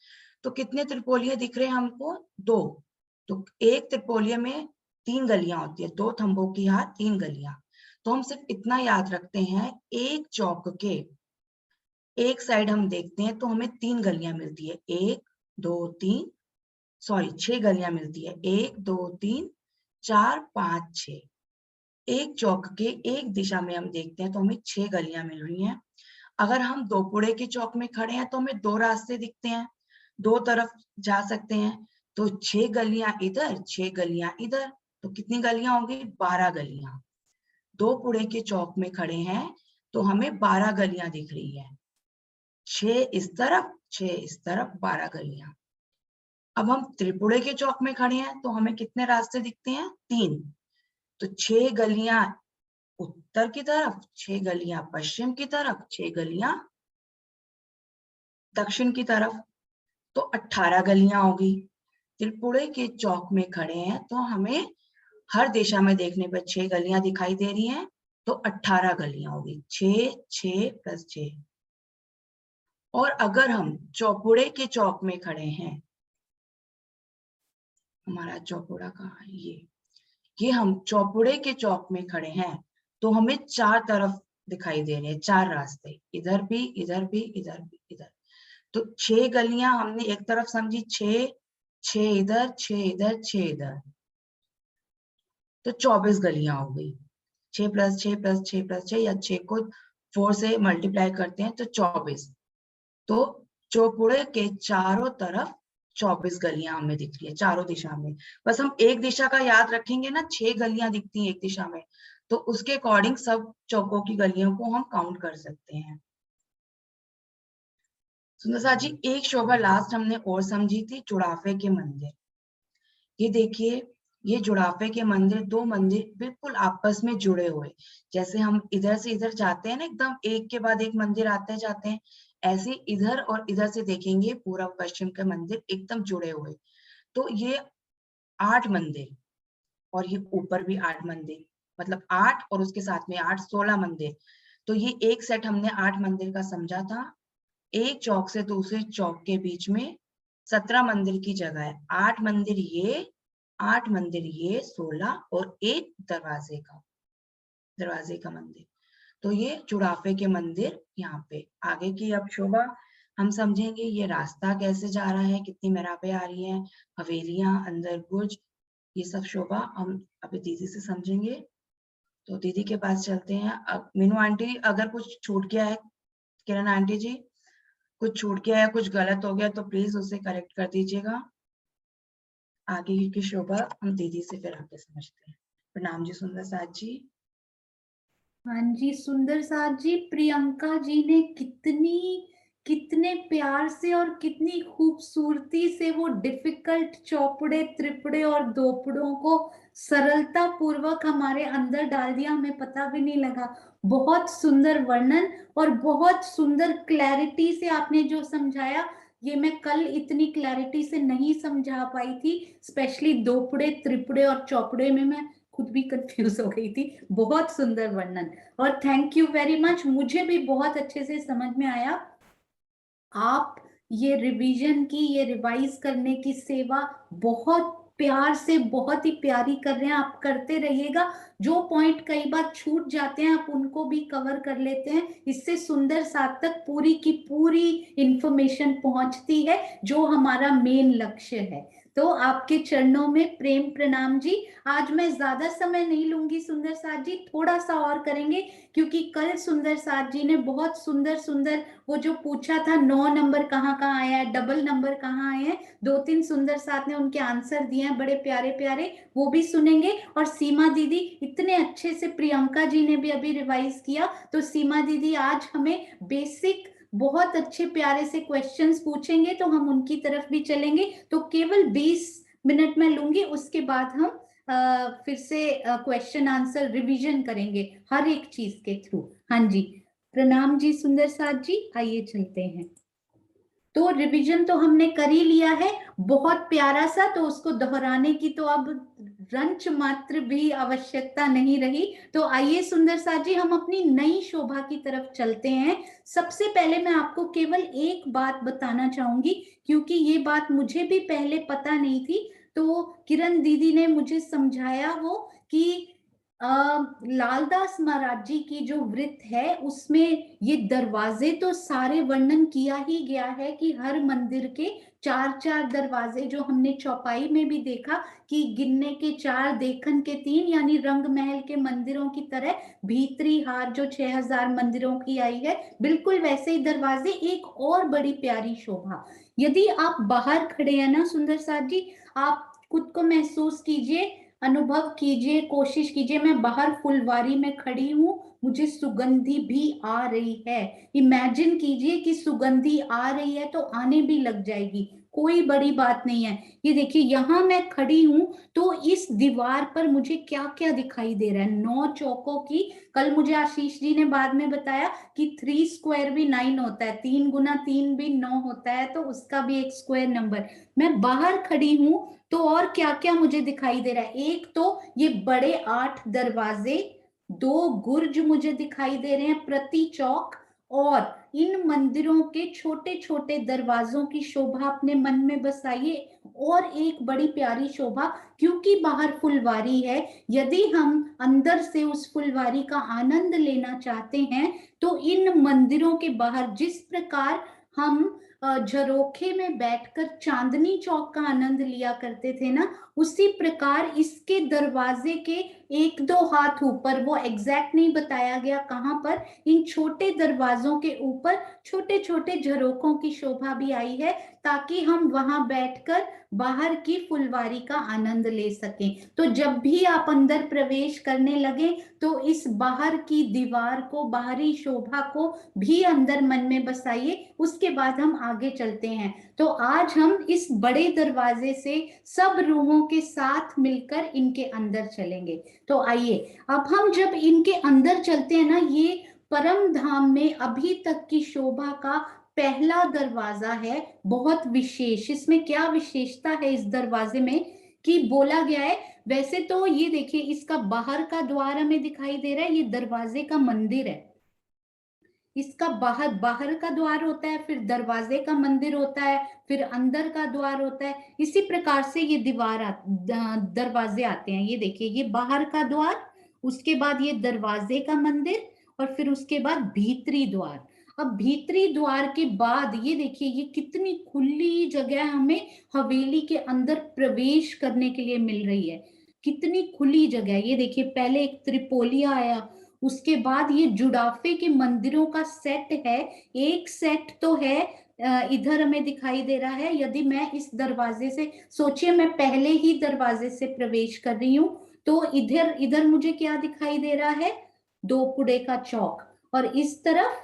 तो कितने त्रिपोलिये दिख रहे हैं हमको? 2। तो एक त्रिपोलिये में 3 गलियां होती है, 2 थंबों की हाथ 3 गलियां। तो हम सिर्फ इतना याद रखते हैं, एक चौक के एक साइड हम देखते हैं तो हमें 3 गलियां मिलती है, 1 2 3 सॉरी 6 गलियां मिलती है, 1 2 3 4 5 6। एक चौक के एक दिशा में हम देखते हैं तो हमें 6 गलियां मिल रही हैं। अगर हम दोपुड़े के चौक में खड़े हैं तो हमें 2 रास्ते दिखते हैं, 2 तरफ जा सकते हैं। तो 6 गलियां इधर 6 गलियां इधर, तो कितनी गलियां होंगी? 12 गलियां। दोपुड़े के चौक में खड़े हैं तो हमें 12 गलियां दिख रही है, 6 इस तरफ 6 इस तरफ, 12 गलियां। अब हम त्रिपुरे के चौक में खड़े हैं तो हमें कितने रास्ते दिखते हैं? 3। तो 6 गलियां उत्तर की तरफ, 6 गलियां पश्चिम की तरफ, 6 गलियां दक्षिण की तरफ, तो 18 गलियां होगी। त्रिपुरे के चौक में खड़े हैं तो हमें हर दिशा में देखने पर 6 गलियां दिखाई दे रही हैं, तो 18 गलियां होगी, 6 6 प्लस 6। और अगर हम चौपुड़े के चौक में खड़े हैं, हमारा चौपुड़ा कहाँ है? ये हम चौपुड़े के चौक में खड़े हैं तो हमें 4 तरफ दिखाई दे रहे हैं, 4 रास्ते, इधर भी इधर भी इधर भी इधर। तो 6 गलियां हमने एक तरफ समझी, 6 6 इधर 6 इधर 6 इधर, तो 24 गलियां हो गई। 6 प्लस 6 प्लस 6 प्लस 6, या 6 को 4 से मल्टीप्लाई करते हैं तो 24। तो चौपुड़े के चारों तरफ 24 गलियां हमें दिख रही है, चारों दिशा में। बस हम एक दिशा का याद रखेंगे ना, 6 गलियां दिखती हैं एक दिशा में, तो उसके अकॉर्डिंग सब चौकों की गलियों को हम काउंट कर सकते हैं। सुंदर साथ जी, एक शोभा लास्ट हमने और समझी थी, जुड़ाफे के मंदिर। ये देखिए, ये जुड़ाफे के मंदिर, 2 मंदिर बिल्कुल आपस में जुड़े हुए, जैसे हम इधर से इधर जाते हैं ना, एकदम एक के बाद एक मंदिर आते जाते हैं, ऐसे इधर और इधर से देखेंगे पूर्व पश्चिम के मंदिर एकदम जुड़े हुए। तो ये 8 मंदिर, और ये ऊपर भी 8 मंदिर, मतलब 8 और उसके साथ में 8 16 मंदिर। तो ये एक सेट हमने 8 मंदिर का समझा था। एक चौक से दूसरे चौक के बीच में 17 मंदिर की जगह है, 8 मंदिर ये 8 मंदिर ये 16, और एक दरवाजे का मंदिर। तो ये जुड़ाफे के मंदिर यहाँ पे। आगे की अब शोभा हम समझेंगे, ये रास्ता कैसे जा रहा है, कितनी मेराबे आ रही हैं, हवेलियां, अंदर बुर्ज, ये सब शोभा हम अभी दीदी से समझेंगे। तो दीदी के पास चलते हैं। अब मीनू आंटी, अगर कुछ छूट गया है, किरण आंटी जी कुछ छूट गया है, कुछ गलत हो गया तो प्लीज उसे करेक्ट कर दीजिएगा। आगे की शोभा हम दीदी से फिर आगे समझते हैं। प्रणाम जी सुंदर साथ जी। हाँ जी सुंदर साथ जी, प्रियंका जी ने कितने प्यार से और कितनी खूबसूरती से वो डिफिकल्ट चौपड़े, त्रिपड़े और दोपड़ों को सरलता पूर्वक हमारे अंदर डाल दिया, हमें पता भी नहीं लगा। बहुत सुंदर वर्णन और बहुत सुंदर क्लैरिटी से आपने जो समझाया, ये मैं कल इतनी क्लैरिटी से नहीं समझा पाई थी। स्पेशली दोपड़े, त्रिपड़े और चौपड़े में मैं खुद भी कंफ्यूज हो गई थी। बहुत सुंदर वर्णन और थैंक यू वेरी मच, मुझे भी बहुत अच्छे से समझ में आया। आप ये रिवीजन की, ये रिवाइज करने की सेवा बहुत प्यार से, बहुत ही प्यारी कर रहे हैं। आप करते रहिएगा। जो पॉइंट कई बार छूट जाते हैं आप उनको भी कवर कर लेते हैं, इससे सुंदर साथ तक पूरी की पूरी इंफॉर्मेशन पहुंचती है, जो हमारा मेन लक्ष्य है। तो आपके चरणों में प्रेम प्रणाम जी। आज मैं ज्यादा समय नहीं लूंगी सुंदर साथ जी, थोड़ा सा और करेंगे, क्योंकि कल सुंदर साथ जी ने बहुत सुंदर सुंदर वो जो पूछा था 9 नंबर कहाँ कहाँ आया है, डबल नंबर कहाँ आए हैं, 2-3 सुंदर साथ ने उनके आंसर दिए हैं बड़े प्यारे प्यारे, वो भी सुनेंगे। और सीमा दीदी इतने अच्छे से, प्रियंका जी ने भी अभी रिवाइज किया, तो सीमा दीदी आज हमें बेसिक बहुत अच्छे प्यारे से क्वेश्चंस पूछेंगे, तो हम उनकी तरफ भी चलेंगे। तो केवल 20 मिनट में लूंगी, उसके बाद हम फिर से क्वेश्चन आंसर रिवीजन करेंगे हर एक चीज के थ्रू। हाँ जी, प्रणाम जी सुंदर साथ जी, आइए चलते हैं। तो रिवीजन तो हमने कर ही लिया है, बहुत प्यारा सा, तो उसको दोहराने की तो अब रंच मात्र भी आवश्यकता नहीं रही। तो आइए सुंदर सा जी, हम अपनी नई शोभा की तरफ चलते हैं। सबसे पहले मैं आपको केवल एक बात बताना चाहूंगी, क्योंकि ये बात मुझे भी पहले पता नहीं थी। तो किरण दीदी ने मुझे समझाया वो कि लालदास महाराज जी की जो वृत्त है उसमें ये दरवाजे तो सारे वर्णन किया ही गया है कि हर मंदिर के चार चार दरवाजे, जो हमने चौपाई में भी देखा कि गिनने के चार देखन के तीन, यानी रंग महल के मंदिरों की तरह भीतरी हार जो 6000 मंदिरों की आई है, बिल्कुल वैसे ही दरवाजे। एक और बड़ी प्यारी शोभा, यदि आप बाहर खड़े हैं ना सुंदर साथ जी, आप खुद को महसूस कीजिए, अनुभव कीजिए, कोशिश कीजिए, मैं बाहर फुलवारी में खड़ी हूँ, मुझे सुगंधी भी आ रही है। इमेजिन कीजिए कि सुगंधी आ रही है तो आने भी लग जाएगी, कोई बड़ी बात नहीं है। ये देखिए यहां मैं खड़ी हूं, तो इस दीवार पर मुझे क्या क्या दिखाई दे रहा है, 9 चौकों की। कल मुझे आशीष जी ने बाद में बताया कि 3 स्क्वायर भी 9 होता है, 3 गुना 3 भी 9 होता है, तो उसका भी एक स्क्वायर नंबर। मैं बाहर खड़ी हूं, तो और क्या क्या मुझे दिखाई दे रहा है, एक तो ये बड़े 8 दरवाजे, 2 गुर्ज मुझे दिखाई दे रहे हैं प्रति चौक, और इन मंदिरों के छोटे छोटे दरवाजों की शोभा अपने मन में बसाइए। और एक बड़ी प्यारी शोभा, क्योंकि बाहर फुलवारी है, यदि हम अंदर से उस फुलवारी का आनंद लेना चाहते हैं, तो इन मंदिरों के बाहर जिस प्रकार हम झरोखे में बैठकर चांदनी चौक का आनंद लिया करते थे ना, उसी प्रकार इसके दरवाजे के 1-2 हाथ ऊपर, वो एग्जैक्ट नहीं बताया गया कहां पर, इन छोटे दरवाजों के ऊपर छोटे छोटे झरोखों की शोभा भी आई है, ताकि हम वहां बैठकर बाहर की फुलवारी का आनंद ले सकें। तो जब भी आप अंदर प्रवेश करने लगे, तो इस बाहर की दीवार को, बाहरी शोभा को भी अंदर मन में बसाइए। उसके बाद हम आगे चलते हैं। तो आज हम इस बड़े दरवाजे से सब रूहों के साथ मिलकर इनके अंदर चलेंगे। तो आइए, अब हम जब इनके अंदर चलते हैं ना, ये परम धाम में अभी तक की शोभा का पहला दरवाजा है, बहुत विशेष। इसमें क्या विशेषता है इस दरवाजे में कि बोला गया है, वैसे तो ये देखिए इसका बाहर का द्वार हमें दिखाई दे रहा है, ये दरवाजे का मंदिर है, इसका बाहर बाहर का द्वार होता है, फिर दरवाजे का मंदिर होता है, फिर अंदर का द्वार होता है। इसी प्रकार से ये दरवाजे आते हैं। ये देखिए, ये बाहर का द्वार, उसके बाद ये दरवाजे का मंदिर, और फिर उसके बाद भीतरी द्वार। अब भीतरी द्वार के बाद ये देखिए, ये कितनी खुली जगह हमें हवेली के अंदर प्रवेश करने के लिए मिल रही है, कितनी खुली जगह। ये देखिए, पहले एक त्रिपोलिया आया, उसके बाद ये जुड़ाफे के मंदिरों का सेट है। एक सेट तो है, इधर हमें दिखाई दे रहा है। यदि मैं इस दरवाजे से, सोचिए मैं पहले ही दरवाजे से प्रवेश कर रही हूँ, तो इधर इधर मुझे क्या दिखाई दे रहा है, दोपुड़े का चौक, और इस तरफ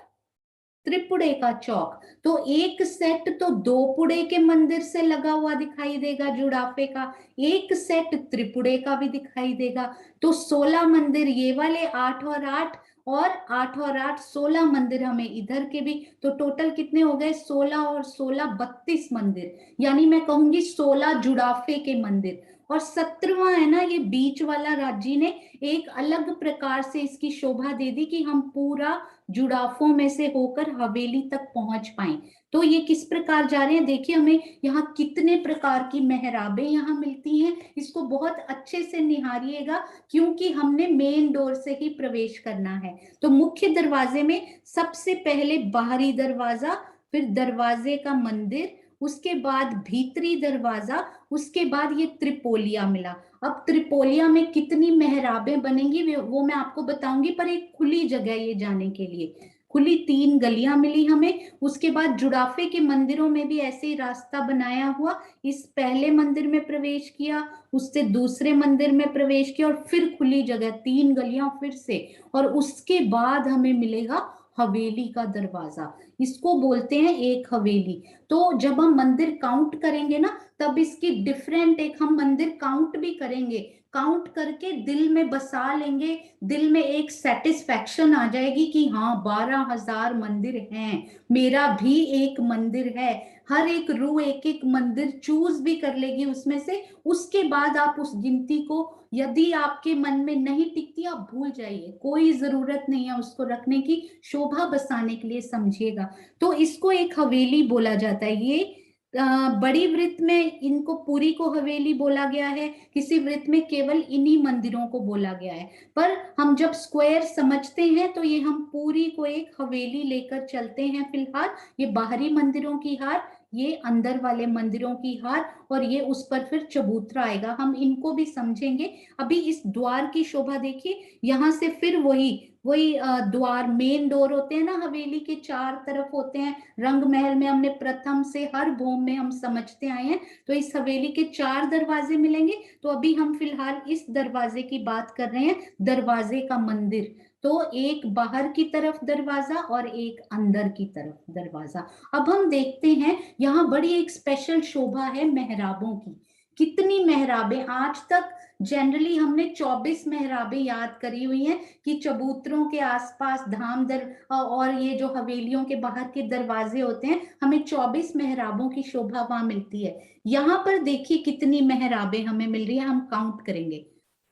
त्रिपुड़े का चौक। तो एक सेट तो दोपुड़े के मंदिर से लगा हुआ दिखाई देगा जुड़ाफे का, एक सेट त्रिपुड़े का भी दिखाई देगा। तो 16 मंदिर ये वाले, 8 और 8, और 8 और 8 16 मंदिर हमें इधर के भी। तो टोटल कितने हो गए, 16 और 16 32 मंदिर, यानी मैं कहूंगी 16 जुड़ाफे के मंदिर। और 17वां है ना, ये बीच वाला राज्य ने एक अलग प्रकार से इसकी शोभा दे दी कि हम पूरा जुड़ाफों में से होकर हवेली तक पहुंच पाए। तो ये किस प्रकार जा रहे हैं, देखिए हमें यहाँ कितने प्रकार की मेहराबें यहाँ मिलती हैं। इसको बहुत अच्छे से निहारिएगा, क्योंकि हमने मेन डोर से ही प्रवेश करना है। तो मुख्य दरवाजे में सबसे पहले बाहरी दरवाजा, फिर दरवाजे का मंदिर, उसके बाद भीतरी दरवाजा, उसके बाद ये त्रिपोलिया मिला। अब त्रिपोलिया में कितनी मेहराबें बनेंगी वो मैं आपको बताऊंगी, पर एक खुली जगह ये जाने के लिए, खुली 3 गलियां मिली हमें। उसके बाद जुड़ाफे के मंदिरों में भी ऐसे ही रास्ता बनाया हुआ, इस पहले मंदिर में प्रवेश किया, उससे दूसरे मंदिर में प्रवेश किया, और फिर खुली जगह 3 गलियां फिर से, और उसके बाद हमें मिलेगा हवेली का दरवाजा। इसको बोलते हैं एक हवेली। तो जब हम मंदिर काउंट करेंगे ना, तब इसकी डिफरेंट, एक हम मंदिर काउंट भी करेंगे, काउंट करके दिल में बसा लेंगे, दिल में एक सेटिस्फैक्शन आ जाएगी कि हाँ 12,000 मंदिर हैं, मेरा भी एक मंदिर है। हर एक रूह एक एक मंदिर चूज भी कर लेगी उसमें से। उसके बाद आप उस गिनती को, यदि आपके मन में नहीं टिकती, आप भूल जाइए, कोई जरूरत नहीं है उसको रखने की, शोभा बसाने के लिए समझिएगा। तो इसको एक हवेली बोला जाता है। ये बड़ी वृत्त में इनको पूरी को हवेली बोला गया है, किसी वृत्त में केवल इन्हीं मंदिरों को बोला गया है। पर हम जब स्क्वायर समझते हैं तो ये हम पूरी को एक हवेली लेकर चलते हैं। फिलहाल ये बाहरी मंदिरों की हार, ये अंदर वाले मंदिरों की हार, और ये उस पर फिर चबूतरा आएगा, हम इनको भी समझेंगे। अभी इस द्वार की शोभा देखिए, यहाँ से फिर वही द्वार, मेन डोर होते हैं ना, हवेली के चार तरफ होते हैं। रंग महल में हमने प्रथम से हर भूम में हम समझते आए हैं, तो इस हवेली के 4 दरवाजे मिलेंगे। तो अभी हम फिलहाल इस दरवाजे की बात कर रहे हैं, दरवाजे का मंदिर। तो एक बाहर की तरफ दरवाजा और एक अंदर की तरफ दरवाजा। अब हम देखते हैं, यहाँ बड़ी एक स्पेशल शोभा है मेहराबों की। कितनी मेहराबें! आज तक जनरली हमने 24 मेहराबें याद करी हुई हैं कि चबूतरों के आसपास धाम दर और ये जो हवेलियों के बाहर के दरवाजे होते हैं, हमें 24 मेहराबों की शोभा वहां मिलती है। यहाँ पर देखिए कितनी मेहराबें हमें मिल रही है, हम काउंट करेंगे।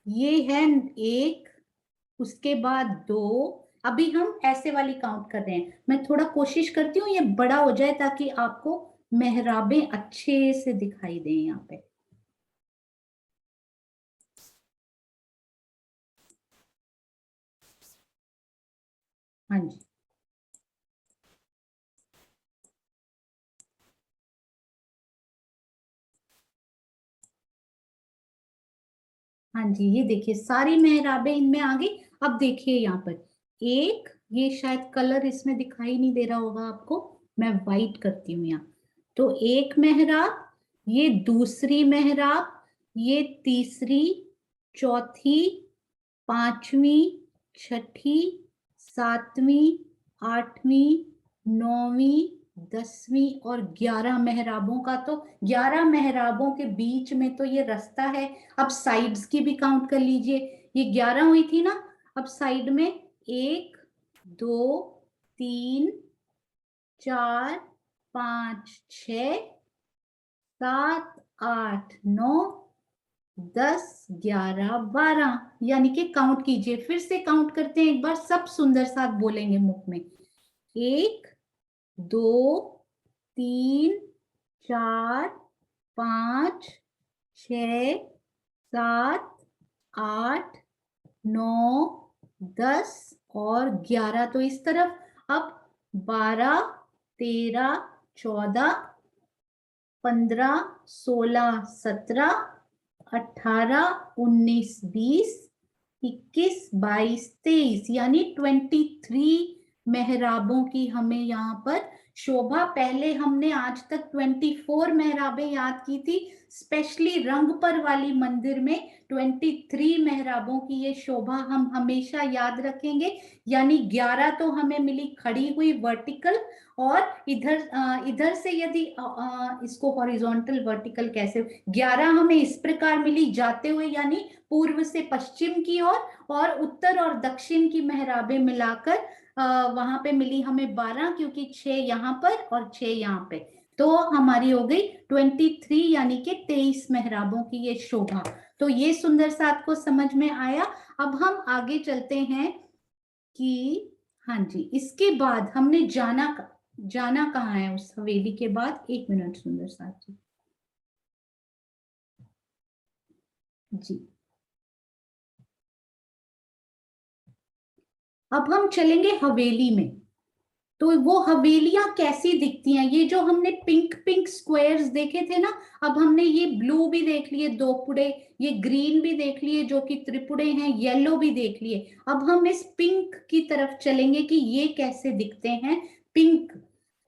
ये है 1, उसके बाद 2, अभी हम ऐसे वाली काउंट कर रहे हैं। मैं थोड़ा कोशिश करती हूँ ये बड़ा हो जाए ताकि आपको मेहराबें अच्छे से दिखाई दें यहाँ पे। हाँ जी, हाँ जी, ये देखिए सारी मेहराबें इनमें आ गई। अब देखिए यहाँ पर एक, ये शायद कलर इसमें दिखाई नहीं दे रहा होगा आपको, मैं वाइट करती हूँ यहाँ। तो एक मेहराब, ये दूसरी मेहराब, ये तीसरी, चौथी, पांचवी, छठी, सातवीं, आठवीं, नौवीं, 10वीं और 11 मेहराबों का। तो 11 मेहराबों के बीच में तो ये रास्ता है। अब साइड्स की भी काउंट कर लीजिए, ये 11 हुई थी ना, अब साइड में 1, 2, 3, 4, 5, 6, 7, 8, 9, 10, 11, 12, यानी कि काउंट कीजिए। फिर से काउंट करते हैं एक बार, सब सुंदर साथ बोलेंगे मुख में। 1, 2, 3, 4, 5, 6, 7, 8, 9, 10 और 11। तो इस तरफ अब 12, 13, 14, 15, 16, 17, 18, 19, 20, 21, 22, 23, यानी 23 मेहराबों की हमें यहाँ पर शोभा। पहले हमने आज तक 24 मेहराबें याद की थी, स्पेशली रंगपर वाली मंदिर में 23 मेहराबों की ये शोभा हम हमेशा याद रखेंगे। यानी 11 तो हमें मिली खड़ी हुई वर्टिकल, और इधर से यदि इसको हॉरिजॉन्टल वर्टिकल कैसे, 11 हमें इस प्रकार मिली जाते हुए, यानी पूर्व से पश्चिम की ओर, और उत्तर और दक्षिण की मेहराबें मिलाकर वहां पे मिली हमें 12, क्योंकि 6 यहाँ पर और 6 यहाँ पे, तो हमारी हो गई 23, यानी कि 23 मेहराबों की ये शोभा। तो ये सुंदर सा आपको समझ में आया। अब हम आगे चलते हैं कि, हाँ जी, इसके बाद हमने जाना कहाँ है उस हवेली के बाद। 1 मिनट सुंदर साथ जी। जी, अब हम चलेंगे हवेली में। तो वो हवेलियां कैसी दिखती हैं, ये जो हमने पिंक पिंक स्क्वायर्स देखे थे ना, अब हमने ये ब्लू भी देख लिए 2 पुड़े, ये ग्रीन भी देख लिए जो कि त्रिपुड़े हैं, येलो भी देख लिए। अब हम इस पिंक की तरफ चलेंगे कि ये कैसे दिखते हैं। पिंक,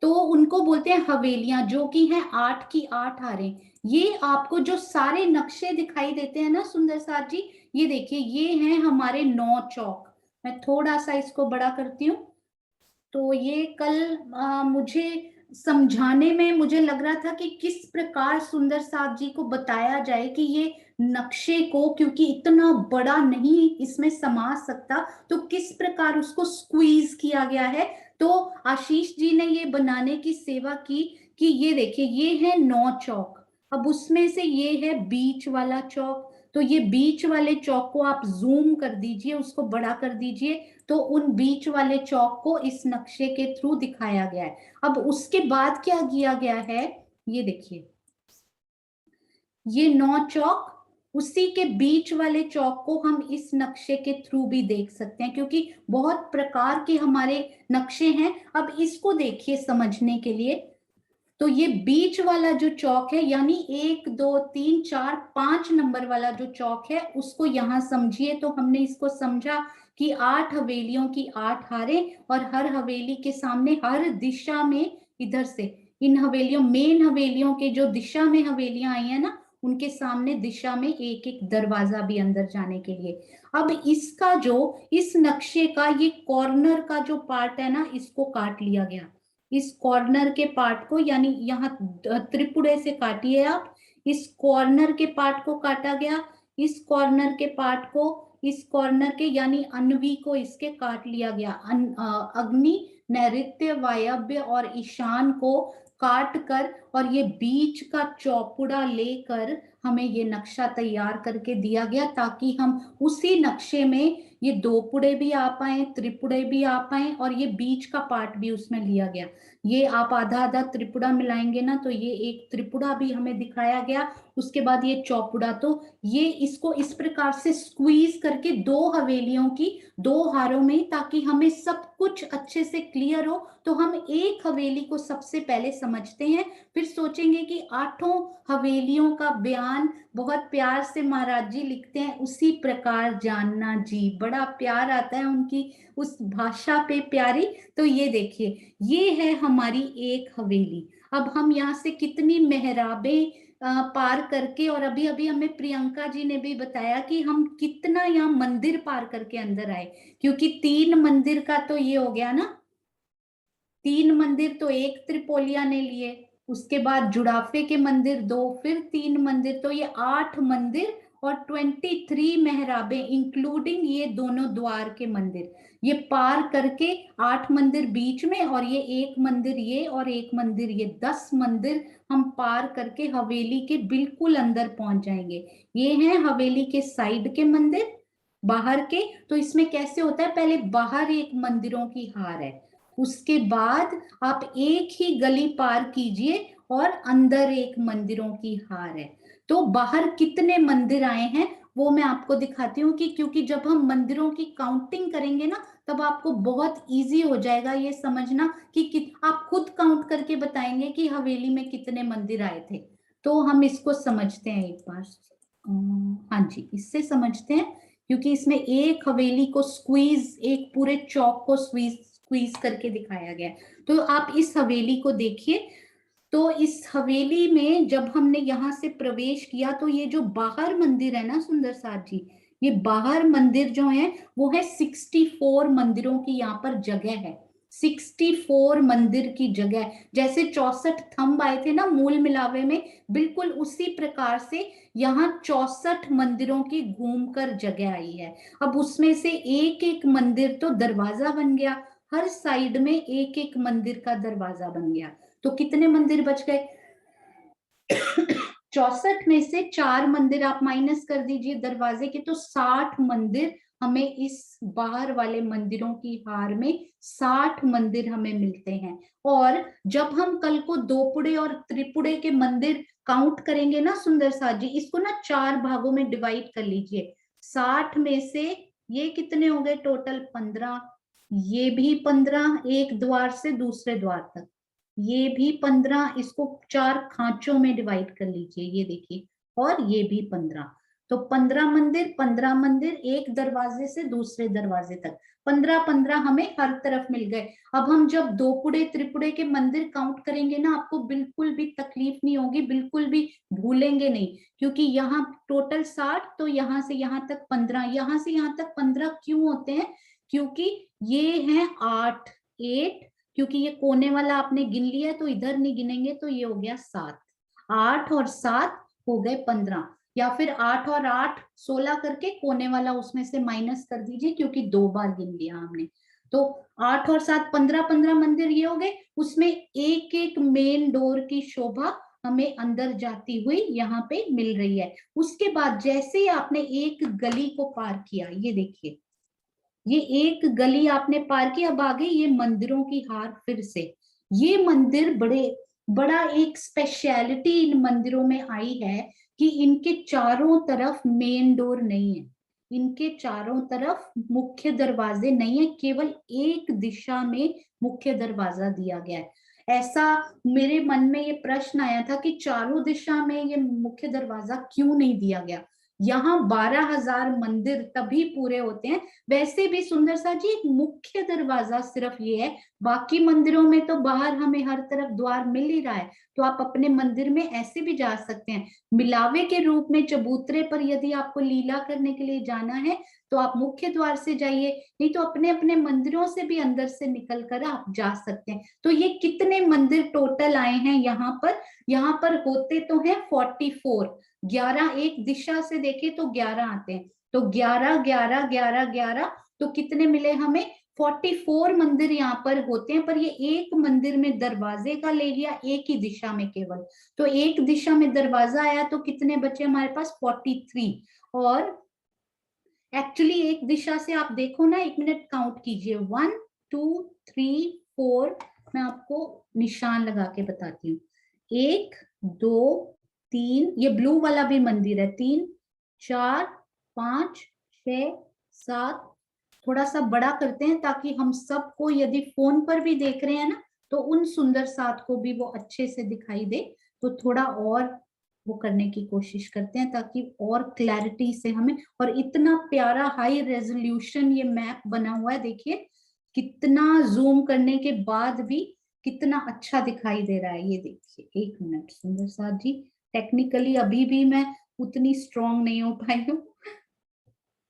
तो उनको बोलते हैं हवेलियां, जो कि हैं 8 की 8 आ रहे। ये आपको जो सारे नक्शे दिखाई देते हैं ना सुंदर साथ जी, ये देखिए ये हैं हमारे 9 चौक। मैं थोड़ा सा इसको बड़ा करती हूँ। तो ये कल मुझे समझाने में मुझे लग रहा था कि किस प्रकार सुंदर साथ जी को बताया जाए कि ये नक्शे को, क्योंकि इतना बड़ा नहीं इसमें समा सकता, तो किस प्रकार उसको स्क्वीज किया गया है। तो आशीष जी ने ये बनाने की सेवा की कि ये देखिए, ये है 9 चौक, अब उसमें से ये है बीच वाला चौक, तो ये बीच वाले चौक को आप जूम कर दीजिए, उसको बड़ा कर दीजिए, तो उन बीच वाले चौक को इस नक्शे के थ्रू दिखाया गया है। अब उसके बाद क्या किया गया है, ये देखिए, ये 9 चौक, उसी के बीच वाले चौक को हम इस नक्शे के थ्रू भी देख सकते हैं, क्योंकि बहुत प्रकार के हमारे नक्शे हैं। अब इसको देखिए समझने के लिए, तो ये बीच वाला जो चौक है, यानी 1 2 3 4 5 नंबर वाला जो चौक है, उसको यहां समझिए। तो हमने इसको समझा कि 8 हवेलियों की 8 हारें, और हर हवेली के सामने हर दिशा में, इधर से इन हवेलियों, मेन हवेलियों के जो दिशा में हवेलियां आई है ना, उनके सामने दिशा में एक एक दरवाजा भी अंदर जाने के लिए। अब इसका जो, इस नक्शे का ये कॉर्नर का जो पार्ट है ना, इसको काट लिया गया। इस कॉर्नर के पार्ट को, यानी यहाँ त्रिपुरे से काटिए आप, इस कॉर्नर के पार्ट को काटा गया, इस कॉर्नर के पार्ट को, इस कॉर्नर के यानी अनवी को इसके काट लिया गया। अग्नि, नैऋत्य, वायव्य और ईशान को काट कर, और ये बीच का चौपुड़ा लेकर हमें ये नक्शा तैयार करके दिया गया, ताकि हम उसी नक्शे में ये दोपुड़े भी आ पाए, त्रिपुड़े भी आ पाए, और ये बीच का पार्ट भी उसमें लिया गया। ये आप आधा आधा त्रिपुड़ा मिलाएंगे ना, तो ये एक त्रिपुड़ा भी हमें दिखाया गया। उसके बाद ये चौपुड़ा, तो ये इसको इस प्रकार से स्क्वीज करके 2 हवेलियों की 2 हारों में, ताकि हमें सब कुछ अच्छे से क्लियर हो। तो हम एक हवेली को सबसे पहले समझते हैं, फिर सोचेंगे कि 8 हवेलियों का बयान बहुत प्यार से महाराज जी लिखते हैं, उसी प्रकार जानना जी, बड़ा प्यार आता है उनकी उस भाषा पे प्यारी। तो ये देखिए, ये है हमारी एक हवेली। अब हम यहाँ से कितनी मेहराबें पार करके, और अभी अभी हमें प्रियंका जी ने भी बताया कि हम कितना यहाँ मंदिर पार करके अंदर आए, क्योंकि 3 मंदिर का तो ये हो गया ना, 3 मंदिर तो एक त्रिपोलिया ने लिए, उसके बाद जुड़ाफे के मंदिर 2, फिर 3 मंदिर, तो ये 8 मंदिर और 23 मेहराबें, इंक्लूडिंग ये दोनों द्वार के मंदिर, ये पार करके 8 मंदिर बीच में, और ये एक मंदिर ये, और एक मंदिर ये, 10 मंदिर हम पार करके हवेली के बिल्कुल अंदर पहुंच जाएंगे। ये हैं हवेली के साइड के मंदिर, बाहर के। तो इसमें कैसे होता है, पहले बाहर एक मंदिरों की हार है, उसके बाद आप एक ही गली पार कीजिए और अंदर एक मंदिरों की हार है। तो बाहर कितने मंदिर आए हैं वो मैं आपको दिखाती हूँ, कि क्योंकि जब हम मंदिरों की काउंटिंग करेंगे ना, तब आपको बहुत इजी हो जाएगा ये समझना कि आप खुद काउंट करके बताएंगे कि हवेली में कितने मंदिर आए थे। तो हम इसको समझते हैं एक बार। हाँ जी, इससे समझते हैं, क्योंकि इसमें एक हवेली को स्क्वीज, एक पूरे चौक को स्क्वीज करके दिखाया गया है। तो आप इस हवेली को देखिए। तो इस हवेली में जब हमने यहाँ से प्रवेश किया, तो ये जो बाहर मंदिर है ना सुंदर साथ जी, ये बाहर मंदिर जो है वो है 64 मंदिरों की यहाँ पर जगह है, 64 मंदिर की जगह। जैसे 64 थंब आए थे ना मूल मिलावे में, बिल्कुल उसी प्रकार से यहाँ 64 मंदिरों की घूमकर जगह आई है। अब उसमें से एक एक मंदिर तो दरवाजा बन गया, हर साइड में एक एक मंदिर का दरवाजा बन गया। तो कितने मंदिर बच गए, 64 में से 4 मंदिर आप माइनस कर दीजिए दरवाजे के, तो 60 मंदिर हमें इस बाहर वाले मंदिरों की हार में 60 मंदिर हमें मिलते हैं। और जब हम कल को दोपुड़े और त्रिपुड़े के मंदिर काउंट करेंगे ना सुंदर साथ जी, इसको ना 4 भागों में डिवाइड कर लीजिए। 60 में से ये कितने हो गए टोटल, 15, ये भी 15, एक द्वार से दूसरे द्वार तक, ये भी 15, इसको 4 खांचों में डिवाइड कर लीजिए, ये देखिए, और ये भी 15। तो 15 मंदिर, 15 मंदिर, एक दरवाजे से दूसरे दरवाजे तक, 15 15 हमें हर तरफ मिल गए। अब हम जब दोपुड़े त्रिपुड़े के मंदिर काउंट करेंगे ना, आपको बिल्कुल भी तकलीफ नहीं होगी, बिल्कुल भी भूलेंगे नहीं, क्योंकि यहाँ टोटल 60, तो यहाँ से यहाँ तक 15, यहाँ से यहाँ तक 15 क्यों होते हैं, क्योंकि ये हैं 8, 8 क्योंकि ये कोने वाला आपने गिन लिया तो इधर नहीं गिनेंगे, तो ये हो गया 7। 8 और 7 हो गए 15, या फिर 8 और 8 16 करके कोने वाला उसमें से माइनस कर दीजिए, क्योंकि 2 बार गिन लिया हमने। तो 8 और 7 15 15 मंदिर ये हो गए। उसमें एक एक मेन डोर की शोभा हमें अंदर जाती हुई यहाँ पे मिल रही है। उसके बाद जैसे ही आपने एक गली को पार किया, ये देखिए, ये एक गली आपने पार की, अब आगे ये मंदिरों की हार फिर से। ये मंदिर बड़ा एक स्पेशलिटी इन मंदिरों में आई है कि इनके चारों तरफ मेन डोर नहीं है, इनके चारों तरफ मुख्य दरवाजे नहीं है, केवल एक दिशा में मुख्य दरवाजा दिया गया है। ऐसा मेरे मन में ये प्रश्न आया था कि चारों दिशा में ये मुख्य दरवाजा क्यों नहीं दिया गया। यहाँ 12,000 मंदिर तभी पूरे होते हैं। वैसे भी सुंदर सा जी एक मुख्य दरवाजा सिर्फ ये है, बाकी मंदिरों में तो बाहर हमें हर तरफ द्वार मिल ही रहा है, तो आप अपने मंदिर में ऐसे भी जा सकते हैं। मिलावे के रूप में चबूतरे पर यदि आपको लीला करने के लिए जाना है तो आप मुख्य द्वार से जाइए, नहीं तो अपने अपने मंदिरों से भी अंदर से निकल कर आप जा सकते हैं। तो ये कितने मंदिर टोटल आए हैं यहाँ पर? यहाँ पर होते तो हैं 44, 11 एक दिशा से देखे तो 11 आते हैं, तो 11 11 11 11, तो कितने मिले हमें? 44 मंदिर यहाँ पर होते हैं। पर ये एक मंदिर में दरवाजे का ले लिया एक ही दिशा में केवल, तो एक दिशा में दरवाजा आया तो कितने बचे हमारे पास? 43। और एक्चुअली एक दिशा से आप देखो ना, 1 मिनट काउंट कीजिए, 1 2 3 4, मैं आपको निशान लगा के बताती हूँ, 1 2 3, ये ब्लू वाला भी मंदिर है, 3 4 5 6 7। थोड़ा सा बड़ा करते हैं ताकि हम सबको, यदि फोन पर भी देख रहे हैं ना, तो उन सुंदर साथ को भी वो अच्छे से दिखाई दे। तो थोड़ा और वो करने की कोशिश करते हैं ताकि और क्लैरिटी से हमें, और इतना प्यारा हाई रेजोल्यूशन ये मैप बना हुआ है, देखिए कितना जूम करने के बाद भी कितना अच्छा दिखाई दे रहा है। ये देखिए, 1 मिनट सुंदर साथ जी, टेक्निकली अभी भी मैं उतनी स्ट्रांग नहीं हो पाई हूँ।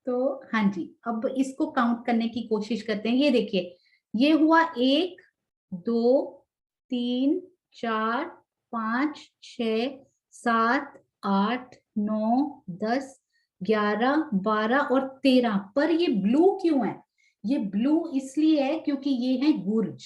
तो हाँ जी, अब इसको काउंट करने की कोशिश करते हैं। ये देखिए, ये हुआ 1 2 3 4 5 6 7 8 9 10 11 12 और 13। पर ये ब्लू क्यों है? ये ब्लू इसलिए है क्योंकि ये है गुर्ज,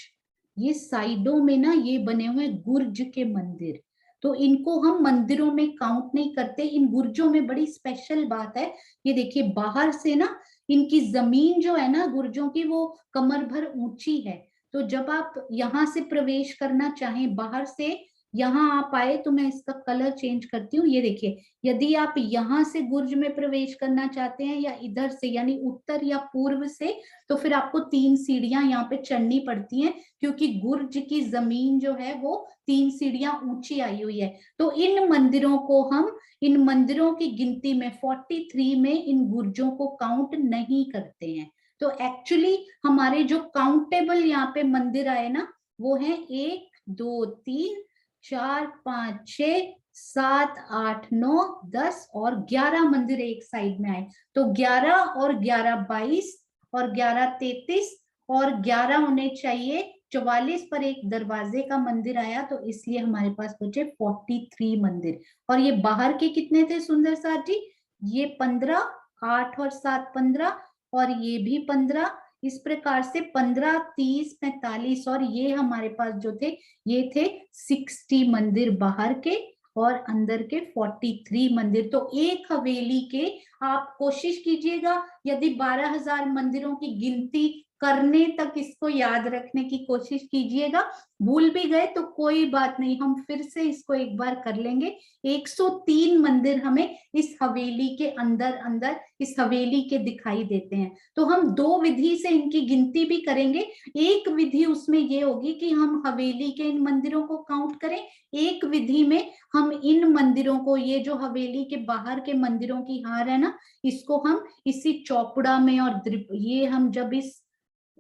ये साइडों में ना ये बने हुए गुर्ज के मंदिर, तो इनको हम मंदिरों में काउंट नहीं करते। इन गुर्जों में बड़ी स्पेशल बात है, ये देखिए बाहर से ना इनकी जमीन जो है ना गुर्जों की, वो कमर भर ऊंची है। तो जब आप यहाँ से प्रवेश करना चाहें बाहर से, यहाँ आप आए, तो मैं इसका कलर चेंज करती हूँ। ये देखिए, यदि आप यहाँ से गुर्ज में प्रवेश करना चाहते हैं या इधर से यानी उत्तर या पूर्व से, तो फिर आपको 3 सीढ़ियां यहाँ पे चढ़नी पड़ती हैं, क्योंकि गुर्ज की जमीन जो है वो 3 सीढ़ियां ऊंची आई हुई है। तो इन मंदिरों को हम, इन मंदिरों की गिनती में 43 में इन गुर्जों को काउंट नहीं करते हैं। तो एक्चुअली हमारे जो काउंटेबल यहाँ पे मंदिर आए ना, वो है 1 2 3 4 5 6 7 8 9 10 और 11 मंदिर एक साइड में आए। तो 11 और 11 22 और 11 33 और 11 होने चाहिए 44 पर एक दरवाजे का मंदिर आया, तो इसलिए हमारे पास बचे 43 मंदिर। और ये बाहर के कितने थे सुंदर साथ जी? ये 15, 8 और 7 15, और ये भी 15। इस प्रकार से 15 30 45, और ये हमारे पास जो थे ये थे 60 मंदिर बाहर के और अंदर के 43 मंदिर। तो एक हवेली के आप कोशिश कीजिएगा, यदि 12,000 मंदिरों की गिनती करने तक इसको याद रखने की कोशिश कीजिएगा। भूल भी गए तो कोई बात नहीं, हम फिर से इसको एक बार कर लेंगे। 103 मंदिर हमें इस हवेली के अंदर अंदर, इस हवेली के दिखाई देते हैं। तो हम 2 विधि से इनकी गिनती भी करेंगे। एक विधि उसमें ये होगी कि हम हवेली के इन मंदिरों को काउंट करें, एक विधि में हम इन मंदिरों को, ये जो हवेली के बाहर के मंदिरों की हार है ना, इसको हम इसी चौपड़ा में और ये हम जब इस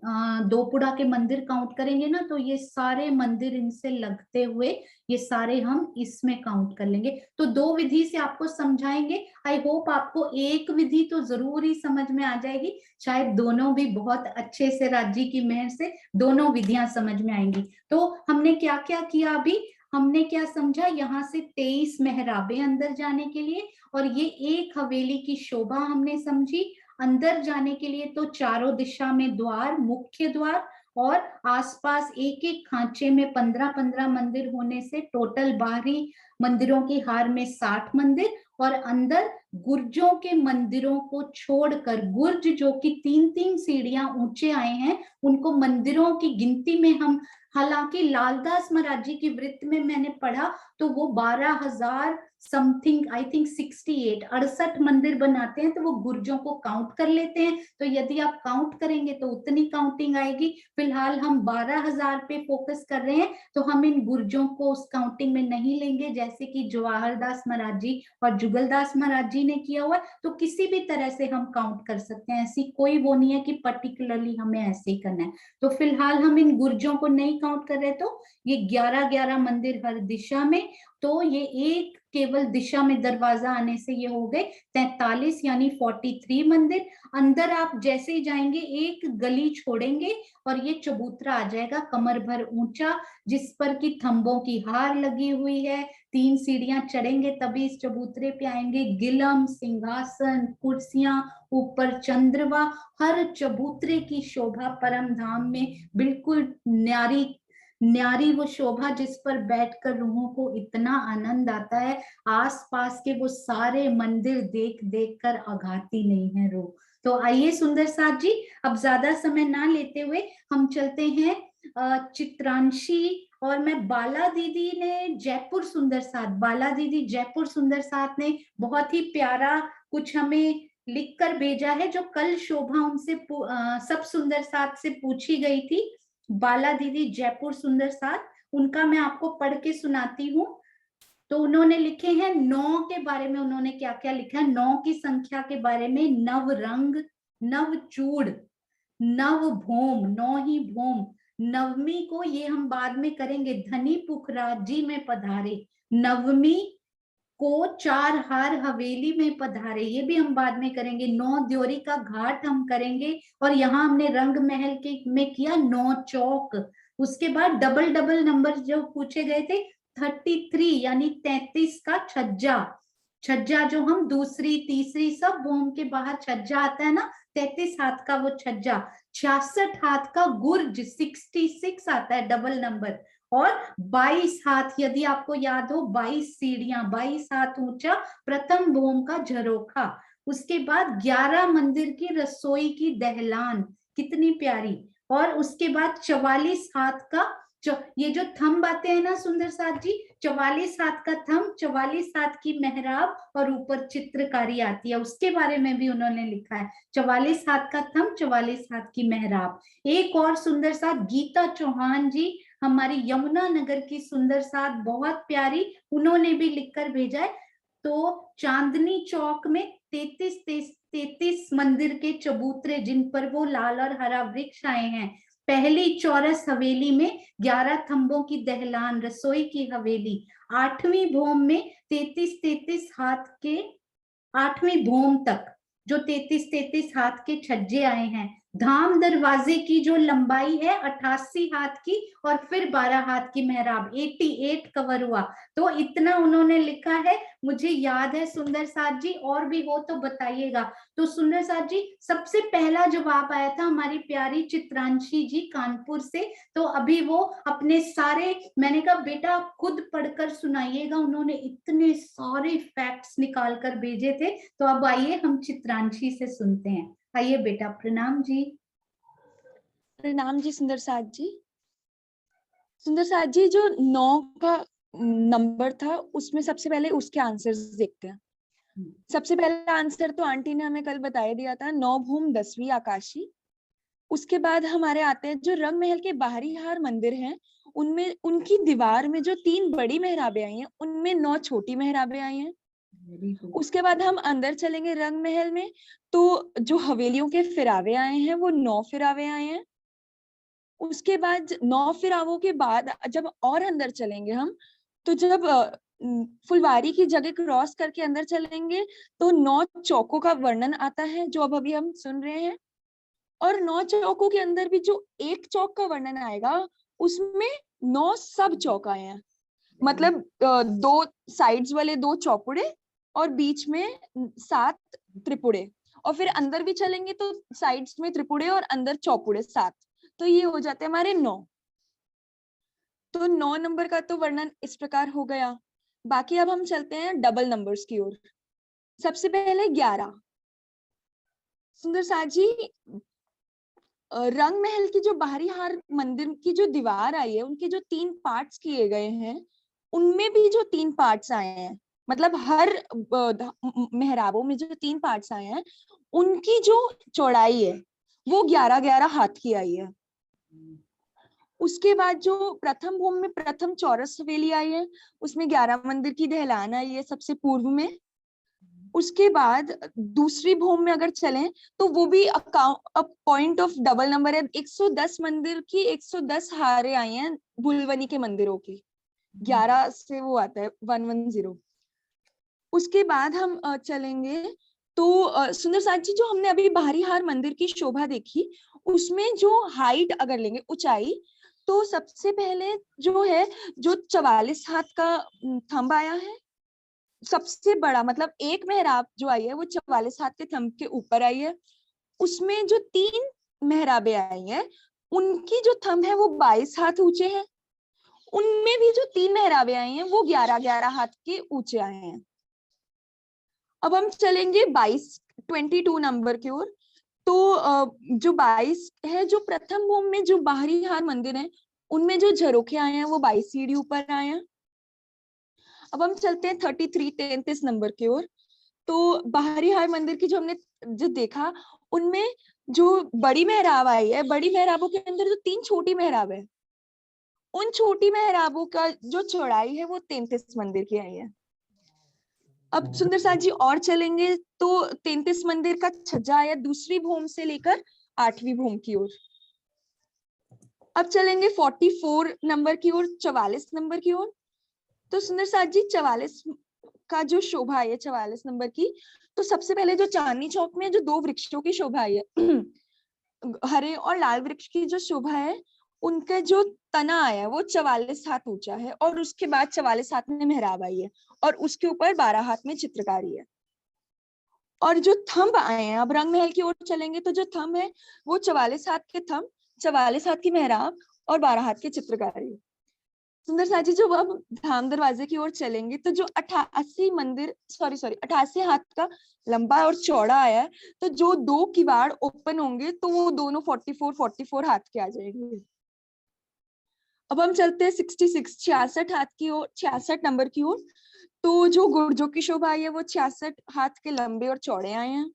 दोपुड़ा के मंदिर काउंट करेंगे ना, तो ये सारे मंदिर इनसे लगते हुए ये सारे हम इसमें काउंट कर लेंगे। तो 2 विधि से आपको समझाएंगे। आई होप आपको एक विधि तो जरूर ही समझ में आ जाएगी, शायद दोनों भी बहुत अच्छे से राज्य की मेहर से दोनों विधियां समझ में आएंगी। तो हमने क्या क्या किया अभी, हमने क्या समझा, यहाँ से 23 मेहराबें अंदर जाने के लिए, और ये एक हवेली की शोभा हमने समझी। अंदर जाने के लिए तो चारों दिशा में द्वार, मुख्य द्वार, और आसपास एक एक खांचे में 15-15 मंदिर होने से टोटल बाहरी मंदिरों की हार में 60 मंदिर, और अंदर गुर्जों के मंदिरों को छोड़कर, गुर्ज जो कि 3-3 सीढ़ियां ऊंचे आए हैं, उनको मंदिरों की गिनती में हम, हालांकि लालदास महाराज जी की वृत्त में मैंने पढ़ा तो वो 12,000 समथिंग, आई थिंक 68 मंदिर बनाते हैं, तो वो गुर्जों को काउंट कर लेते हैं। तो यदि आप काउंट करेंगे तो उतनी काउंटिंग आएगी। फिलहाल हम 12,000 पे फोकस कर रहे हैं, तो हम इन गुर्जों को उस काउंटिंग में नहीं लेंगे, जैसे कि जवाहर दास महाराज जी और जुगलदास महाराज जी ने किया हुआ। तो किसी भी तरह से हम काउंट कर सकते हैं, ऐसी कोई वो नहीं है कि पर्टिकुलरली हमें ऐसे ही करना है। तो फिलहाल हम इन गुर्जों को नहीं काउंट कर रहे, तो ये 11-11 मंदिर हर दिशा में, तो ये एक केवल दिशा में दरवाजा आने से ये हो गए 43 यानी 43 मंदिर। अंदर आप जैसे ही जाएंगे एक गली छोड़ेंगे और ये चबूतरा आ जाएगा कमर भर ऊंचा, जिस पर की थंबों की हार लगी हुई है। 3 सीढ़ियां चढ़ेंगे तभी इस चबूतरे पे आएंगे। गिलम, सिंहासन, कुर्सियां, ऊपर चंद्रमा, हर चबूतरे की शोभा परम धाम में बिल्कुल न्यारी न्यारी वो शोभा, जिस पर बैठकर रूहों को इतना आनंद आता है। आसपास के वो सारे मंदिर देख देख कर अघाती नहीं है रूह। तो आइए सुंदर साथ जी, अब ज्यादा समय ना लेते हुए हम चलते हैं चित्रांशी और मैं, बाला दीदी ने जयपुर सुंदर साथ, बाला दीदी जयपुर सुंदर साथ ने बहुत ही प्यारा कुछ हमें लिख कर भेजा है, जो कल शोभा उनसे सब सुंदर साथ से पूछी गई थी। बाला दीदी जयपुर सुंदर साथ, उनका मैं आपको पढ़ के सुनाती हूँ। तो उन्होंने लिखे हैं 9 के बारे में, उन्होंने क्या क्या लिखा है 9 की संख्या के बारे में। नव रंग, नव चूड़, नव भोम, 9 ही भोम। नवमी को ये हम बाद में करेंगे, धनी पुखराज जी में पधारे। नवमी को 4 हार हवेली में पधारे, ये भी हम बाद में करेंगे। 9 द्योरी का घाट हम करेंगे, और यहाँ हमने रंग महल के में किया 9 चौक। उसके बाद डबल डबल नंबर जो पूछे गए थे, 33 यानी 33 का छज्जा। छज्जा जो हम दूसरी तीसरी सब भूम के बाहर छज्जा आता है ना, 33 हाथ का वो छज्जा। 66 हाथ का गुर्ज, 66 आता है डबल नंबर। और 22 हाथ, यदि आपको याद हो 22 सीढ़ियां, 22 हाथ ऊंचा प्रथम भूम का झरोखा। उसके बाद 11 मंदिर की रसोई की दहलान, कितनी प्यारी। और उसके बाद 44 हाथ का ये जो थंब आते हैं ना सुंदर साथ जी, 44 हाथ का थंब, 44 हाथ की मेहराब, और ऊपर चित्रकारी आती है, उसके बारे में भी उन्होंने लिखा है। 44 हाथ का थंब, 44 हाथ की मेहराब। एक और सुंदर साथ गीता चौहान जी, हमारी यमुना नगर की सुंदर साथ, बहुत प्यारी, उन्होंने भी लिखकर भेजा है। तो चांदनी चौक में 33 मंदिर के चबूतरे, जिन पर वो लाल और हरा वृक्ष आए हैं। पहली चौरस हवेली में 11 थंबों की दहलान, रसोई की हवेली। 8वीं भूम में 33 हाथ के, 8वीं भूम तक जो 33 हाथ के छज्जे आए हैं। धाम दरवाजे की जो लंबाई है 88 हाथ की, और फिर 12 हाथ की मेहराब, 88 कवर हुआ। तो इतना उन्होंने लिखा है, मुझे याद है सुंदर साथ जी, और भी हो तो बताइएगा। तो सुंदर साथ जी, सबसे पहला जवाब आया था हमारी प्यारी चित्रांशी जी कानपुर से। तो अभी वो अपने सारे, मैंने कहा बेटा आप खुद पढ़कर सुनाइएगा, उन्होंने इतने सारे फैक्ट्स निकाल कर भेजे थे। तो अब आइए हम चित्रांशी से सुनते हैं। आइए बेटा, प्रणाम जी। प्रणाम जी सुंदर साथ जी। सुंदर साथ जी, जो 9 का नंबर था उसमें सबसे पहले उसके आंसर्स देखते हैं। सबसे पहला आंसर तो आंटी ने हमें कल बता दिया था, 9 भूम 10वीं आकाशी। उसके बाद हमारे आते हैं जो रंग महल के बाहरी हार मंदिर हैं, उनमें उनकी दीवार में जो 3 बड़ी मेहराबें आई हैं, उनमें 9 छोटी मेहराबें आई हैं। उसके बाद हम अंदर चलेंगे रंग महल में, तो जो हवेलियों के फिरावे आए हैं वो 9 फिरावे आए हैं। उसके बाद 9 फिरावों के बाद जब और अंदर चलेंगे हम, तो जब फुलवारी की जगह क्रॉस करके अंदर चलेंगे तो 9 चौकों का वर्णन आता है, जो अब अभी हम सुन रहे हैं। और 9 चौकों के अंदर भी जो एक चौक का वर्णन आएगा, उसमें 9 सब चौक आए हैं। मतलब 2 साइड्स वाले 2 चौपुड़े और बीच में 7 त्रिपुड़े, और फिर अंदर भी चलेंगे तो साइड्स में त्रिपुड़े और अंदर चौपुड़े 7, तो ये हो जाते हैं हमारे 9। तो 9 नंबर का तो वर्णन इस प्रकार हो गया। बाकी अब हम चलते हैं डबल नंबर्स की ओर। सबसे पहले 11। सुंदर साथ जी, रंग महल की जो बाहरी हार मंदिर की जो दीवार आई है, उनके जो 3 पार्ट्स किए गए हैं, उनमें भी जो 3 पार्ट्स आए हैं, मतलब हर मेहराबों में जो 3 पार्ट्स आए हैं, उनकी जो चौड़ाई है वो 11-11 हाथ की आई है। उसके बाद जो प्रथम भूमि में प्रथम चौरस हवेली आई है, उसमें 11 मंदिर की दहलान आई है सबसे पूर्व में। उसके बाद दूसरी भूमि में अगर चलें तो वो भी पॉइंट ऑफ डबल नंबर है। 110 मंदिर की 110 हारे आई हैं बुलवनी के मंदिरों की, 11 से वो आता है 110। उसके बाद हम चलेंगे तो सुंदर साथ जी, जो हमने अभी बाहरी हार मंदिर की शोभा देखी, उसमें जो हाइट अगर लेंगे, ऊंचाई, तो सबसे पहले जो है जो 44 हाथ का थंब आया है, सबसे बड़ा, मतलब एक मेहराब जो आई है वो 44 हाथ के थंब के ऊपर आई है। उसमें जो 3 मेहराबें आई हैं, उनकी जो थंब है वो 22 हाथ ऊंचे हैं। उनमें भी जो 3 मेहराबें आई हैं वो 11-11 हाथ के ऊंचे आए हैं। अब हम चलेंगे 22 नंबर की ओर। तो जो 22 है, जो प्रथम भूमि में जो बाहरी हार मंदिर है, उनमें जो झरोखे आए हैं वो 22 सीढ़ी ऊपर आए हैं। अब हम चलते हैं 33 नंबर की ओर। तो बाहरी हार मंदिर की जो हमने जो देखा, उनमें जो बड़ी मेहराब आई है, बड़ी मेहराबों के अंदर जो 3 छोटी मेहराब है, उन छोटी मेहराबों का जो चौड़ाई है वो 33 मंदिर की आई है। अब सुंदर साथ जी और चलेंगे तो 33 मंदिर का छज्जा आया दूसरी भूमि से लेकर 8वीं भूमि की ओर। अब चलेंगे 44 नंबर की ओर, 44 नंबर की ओर। तो सुंदर साथ जी, 44 का जो शोभा है 44 नंबर की, तो सबसे पहले जो चांदनी चौक में जो 2 वृक्षों की शोभा है, हरे और लाल वृक्ष की जो शोभा है, उनका जो तना आया वो 44 हाथ ऊंचा है, और उसके बाद 44 हाथ में मेहराब आई है, और उसके ऊपर 12 हाथ में चित्रकारी है। और जो थंब आए हैं, अब रंग महल की ओर चलेंगे तो जो थंब है वो 44 हाथ के थंब, 44 हाथ की मेहराब और 12 हाथ की चित्रकारी। सुंदर साजी, जो अब धाम दरवाजे की ओर चलेंगे तो जो 88 हाथ का लंबा और चौड़ा आया है, तो जो 2 किवाड़ ओपन होंगे तो वो दोनों 44 हाथ के आ जाएंगे। अब हम चलते हैं 66 हाथ की ओर, 66 नंबर की ओर। तो जो गुर्जों की शोभा आई है वो 66 हाथ के लंबे और चौड़े आए हैं।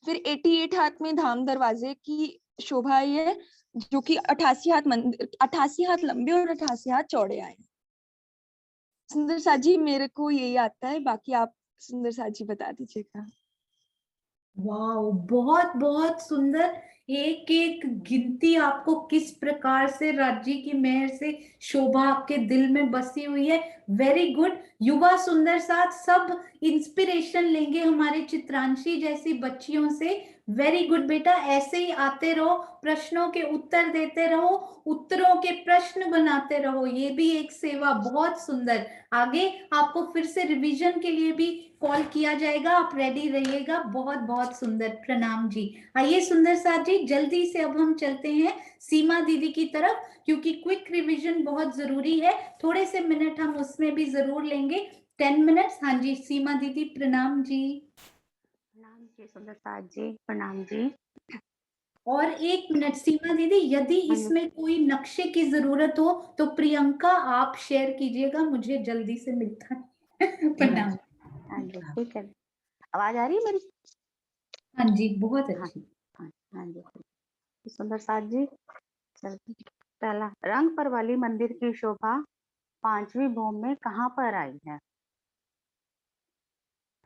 फिर 88 हाथ में धाम दरवाजे की शोभा आई है, जो कि 88 हाथ लंबे और 88 हाथ चौड़े आए हैं। सुंदर साजी, मेरे को यही आता है, बाकी आप सुंदर साजी बता दीजिएगा। वाह, बहुत बहुत सुंदर। एक एक गिनती आपको किस प्रकार से राज्य की मेहर से शोभा आपके दिल में बसी हुई है। Very good. युवा सुंदर साथ सब इंस्पिरेशन लेंगे हमारे चित्रांशी जैसी बच्चियों से। वेरी गुड बेटा, ऐसे ही आते रहो, प्रश्नों के उत्तर देते रहो, उत्तरों के प्रश्न बनाते रहो, ये भी एक सेवा। बहुत सुंदर। आगे आपको फिर से रिवीजन के लिए भी कॉल किया जाएगा, आप रेडी रहिएगा। बहुत बहुत सुंदर, प्रणाम जी। आइए सुंदर साथ जी, जल्दी से अब हम चलते हैं सीमा दीदी की तरफ, क्योंकि क्विक रिवीजन बहुत जरूरी है। थोड़े से मिनट हम उसमें भी जरूर लेंगे, 10 मिनट्स। हाँ जी सीमा दीदी, प्रणाम जी। प्रणाम जी सुंदर साथ जी, प्रणाम जी। और 1 मिनट सीमा दीदी, यदि इसमें कोई नक्शे की जरूरत हो तो प्रियंका आप शेयर कीजिएगा, मुझे जल्दी से मिलता है। प्रणाम। हाँ जी ठीक है। आवाज आ रही है मेरी? हाँ जी बहुत हाँ अच्छी। हाँ हाँ जी। सुंदर साथ जी, चलते। पहला, रंग पर वाली मंदिर की शोभा 5वीं भूमि में कहाँ पर आई है?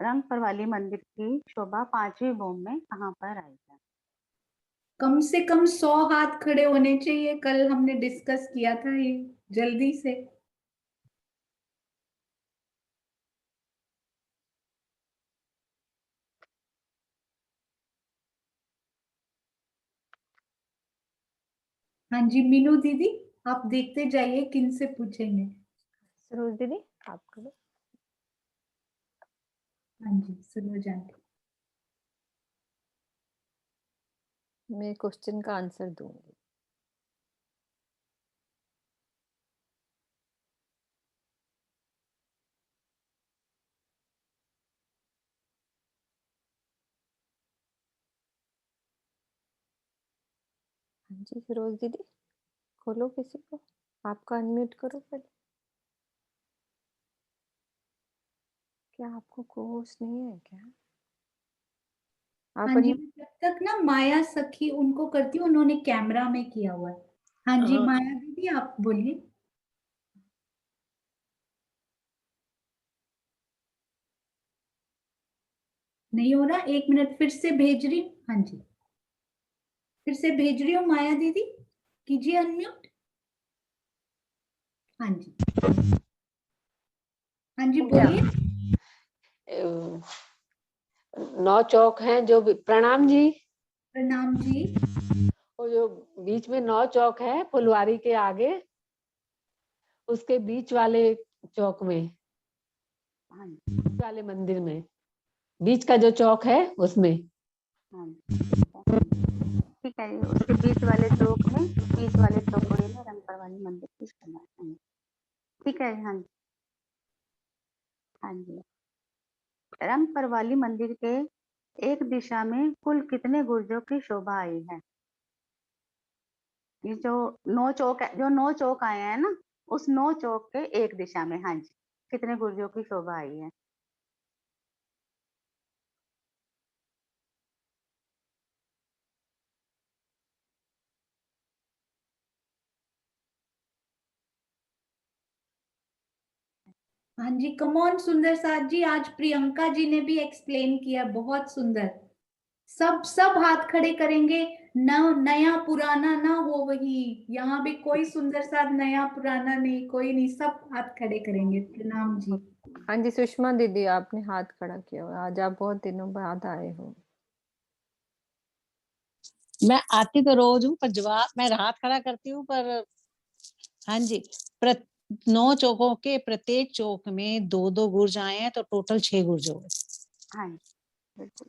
रंग पर वाली मंदिर की शोभा 5वीं भूमि में कहाँ पर आई है? कम से कम 100 हाथ खड़े होने चाहिए, कल हमने डिस्कस किया था ये, जल्दी से। हाँ जी मीनू दीदी, आप देखते जाइए किन से पूछेंगे। सरोज दीदी आप करो। हाँ जी सरोज आंटी। मैं क्वेश्चन का आंसर दूंगी। हाँ जी सरोज दीदी खोलो किसी को, आपका अनम्यूट करो पहले। क्या आपको कोर्स नहीं है क्या? आप हाँ जी जब तक ना माया सखी उनको करती हूँ, उन्होंने कैमरा में किया हुआ है। हाँ जी हाँ। माया दीदी आप बोलिए। नहीं हो रहा, 1 मिनट फिर से भेज रही हूँ। हाँ जी फिर से भेज रही हूँ माया दीदी, कीजिए अनम्यूट। हाँ जी हाँ जी बोलिए। 9 चौक हैं जो प्रणाम जी। प्रणाम जी। वो जो बीच में 9 चौक है फुलवारी के आगे, उसके बीच वाले चौक में, बीच वाले मंदिर में, बीच का जो चौक है उसमें। हाँ ठीक है, उसके बीच वाले चौक में, बीच वाले चौकोड़े में रंगपर वाली मंदिर की शोभा। ठीक है। हाँ जी हाँ जी। रंगपर वाली मंदिर के एक दिशा में कुल कितने गुर्जों की शोभा आई है? ये जो 9 चौक है, जो 9 चौक आए हैं ना, उस 9 चौक के एक दिशा में, हाँ जी, कितने गुर्जों की शोभा आई है? हाँ जी कमॉन सुंदर साथ जी, आज प्रियंका जी ने भी एक्सप्लेन किया, बहुत सुंदर। सब सब हाथ खड़े करेंगे, न नया पुराना ना हो, वही यहाँ भी कोई सुंदर साथ नया पुराना नहीं, कोई नहीं, सब हाथ खड़े करेंगे। प्रणाम जी। हाँ जी सुषमा दीदी आपने हाथ खड़ा किया हुआ, आज आप बहुत दिनों बाद आए हो। मैं आती तो रोज हूँ, पर जवाब मैं हाथ खड़ा करती हूँ, पर हाँ जी 9 चौकों के प्रत्येक चौक में 2-2 गुर्ज आए हैं, तो टोटल 6 गुर्ज हो गए। हाँ जी बिल्कुल।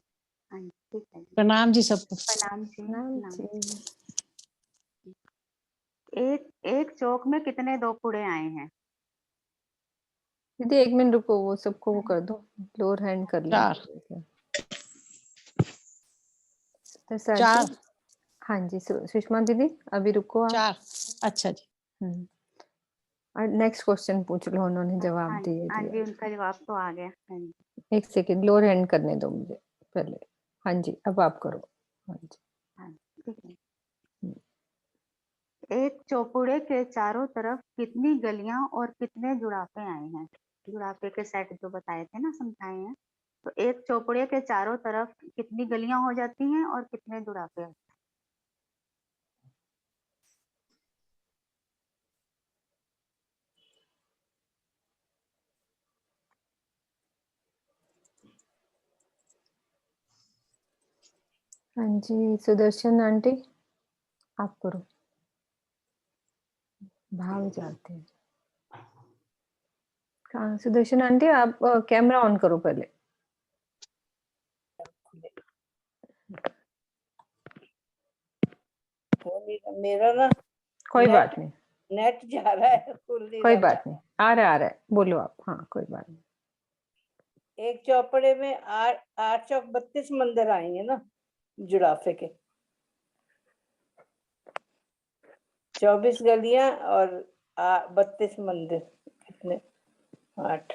हाँ जी ठीक है जी। प्रणाम जी सबको। प्रणाम जी। नाम प्रणाम। जी। एक एक चौक में कितने दो पुड़े आए हैं? दीदी 1 मिनट रुको, वो सबको वो कर दो, लोअर हैंड कर लो। 4 तो सर 4 जी, हाँ जी सुषमा दीदी अभी रुको आप। 4 अच्छा जी। और नेक्स्ट क्वेश्चन पूछ लो, उन्होंने जवाब हाँ दिए हाँ जी दिया। उनका जवाब तो आ गया। हाँ जी 1 सेकेंड लोअर हैंड करने दो मुझे पहले। हाँ जी अब आप करो। हाँ जी हाँ ठीक है। एक चौपुड़े के चारों तरफ कितनी गलियां और कितने जुड़ाफे आए हैं? जुड़ाफे के सेट जो बताए थे ना, समझाए हैं। तो एक चौपुड़े के चारों तरफ कितनी गलियां हो जाती हैं और कितने जुड़ाफे आते हैं? हाँ जी सुदर्शन आंटी आप करो, भाग जाते हैं। हाँ सुदर्शन आंटी आप कैमरा ऑन करो पहले। मेरा ना कोई नेट बात नहीं, नेट जा रहा है, खुल नहीं कोई रहा। बात नहीं, आ रहा है बोलो आप। हाँ कोई बात नहीं। एक चौपड़े में 8 चौक 32 मंदिर आएंगे ना जुड़ाफे के, 24 गलियां और 32 मंदिर, कितने? 8।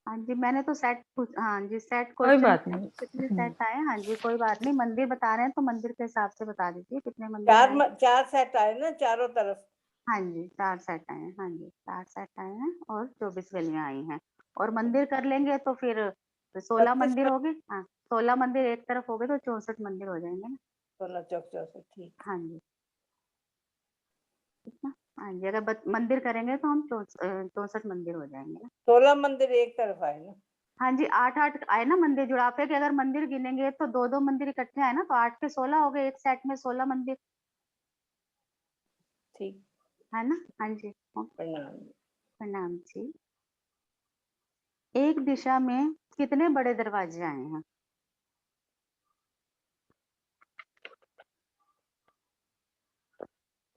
हाँ जी मैंने तो सेट हाँ जी सेट कोई क्वेश्चन बात नहीं। कितने सेट आए? हाँ जी कोई बात नहीं, मंदिर बता रहे हैं तो मंदिर के हिसाब से बता दीजिए कितने मंदिर आए। 4 सेट आए ना चारों तरफ। हाँ जी 4 सेट आए हैं। हाँ जी 4 सेट आए हैं और 24 गलियां आई हैं, और मंदिर कर लेंगे तो फिर 16 32 मंदिर हो गए। हाँ 16 मंदिर एक तरफ हो गए तो 64 मंदिर हो जाएंगे ना। 16 चौक 64, ठीक। हाँ जी, ठीक ना। हाँ जी, अगर मंदिर करेंगे तो हम 64 मंदिर हो जाएंगे ना। 16 मंदिर एक तरफ आए ना। हाँ जी, 8 आए ना मंदिर जुड़ापे के, अगर मंदिर गिनेंगे तो 2 मंदिर इकट्ठे आए ना, तो 8 के 16 हो गए, एक सेट में 16 मंदिर, ठीक। है ना। हाँ जी, प्रणाम। प्रणाम जी। एक दिशा में कितने बड़े दरवाजे आए हैं?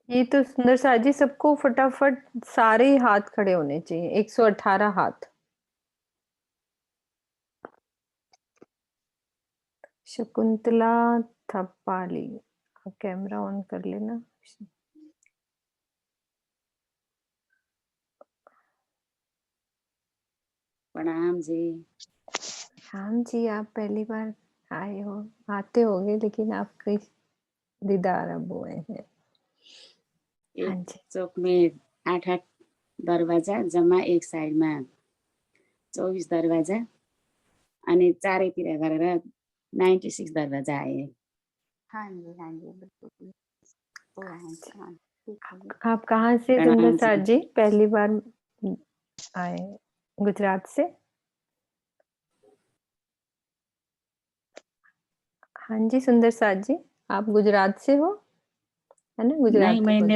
ये तो सुंदर साथ जी सबको फटाफट सारे ही हाथ खड़े होने चाहिए, 118 हाथ। शकुंतला थप्पाली, कैमरा ऑन कर लेना। प्रणाम जी। श्याम जी, आप पहली बार आए हो, आते होगे लेकिन आपके दीदार अब हुए हैं। हाँ एक जी, चोक में 8 दरवाजा, जम्मा एक साइडमा 24 दरवाजा, अनि चारैतिर गरेर 96 दरवाजा आए। हाँ जी, बिल्कुल हो रहा है। हाँ, ठीक है जी। आप कहाँ से सुंदर प्रणाम साथ जी। जी? पहली बार आए? गुजरात से? हाँ जी सुंदर साथ जी, आप गुजरात से हो, है ना? नहीं, गुजराती मैं बोल।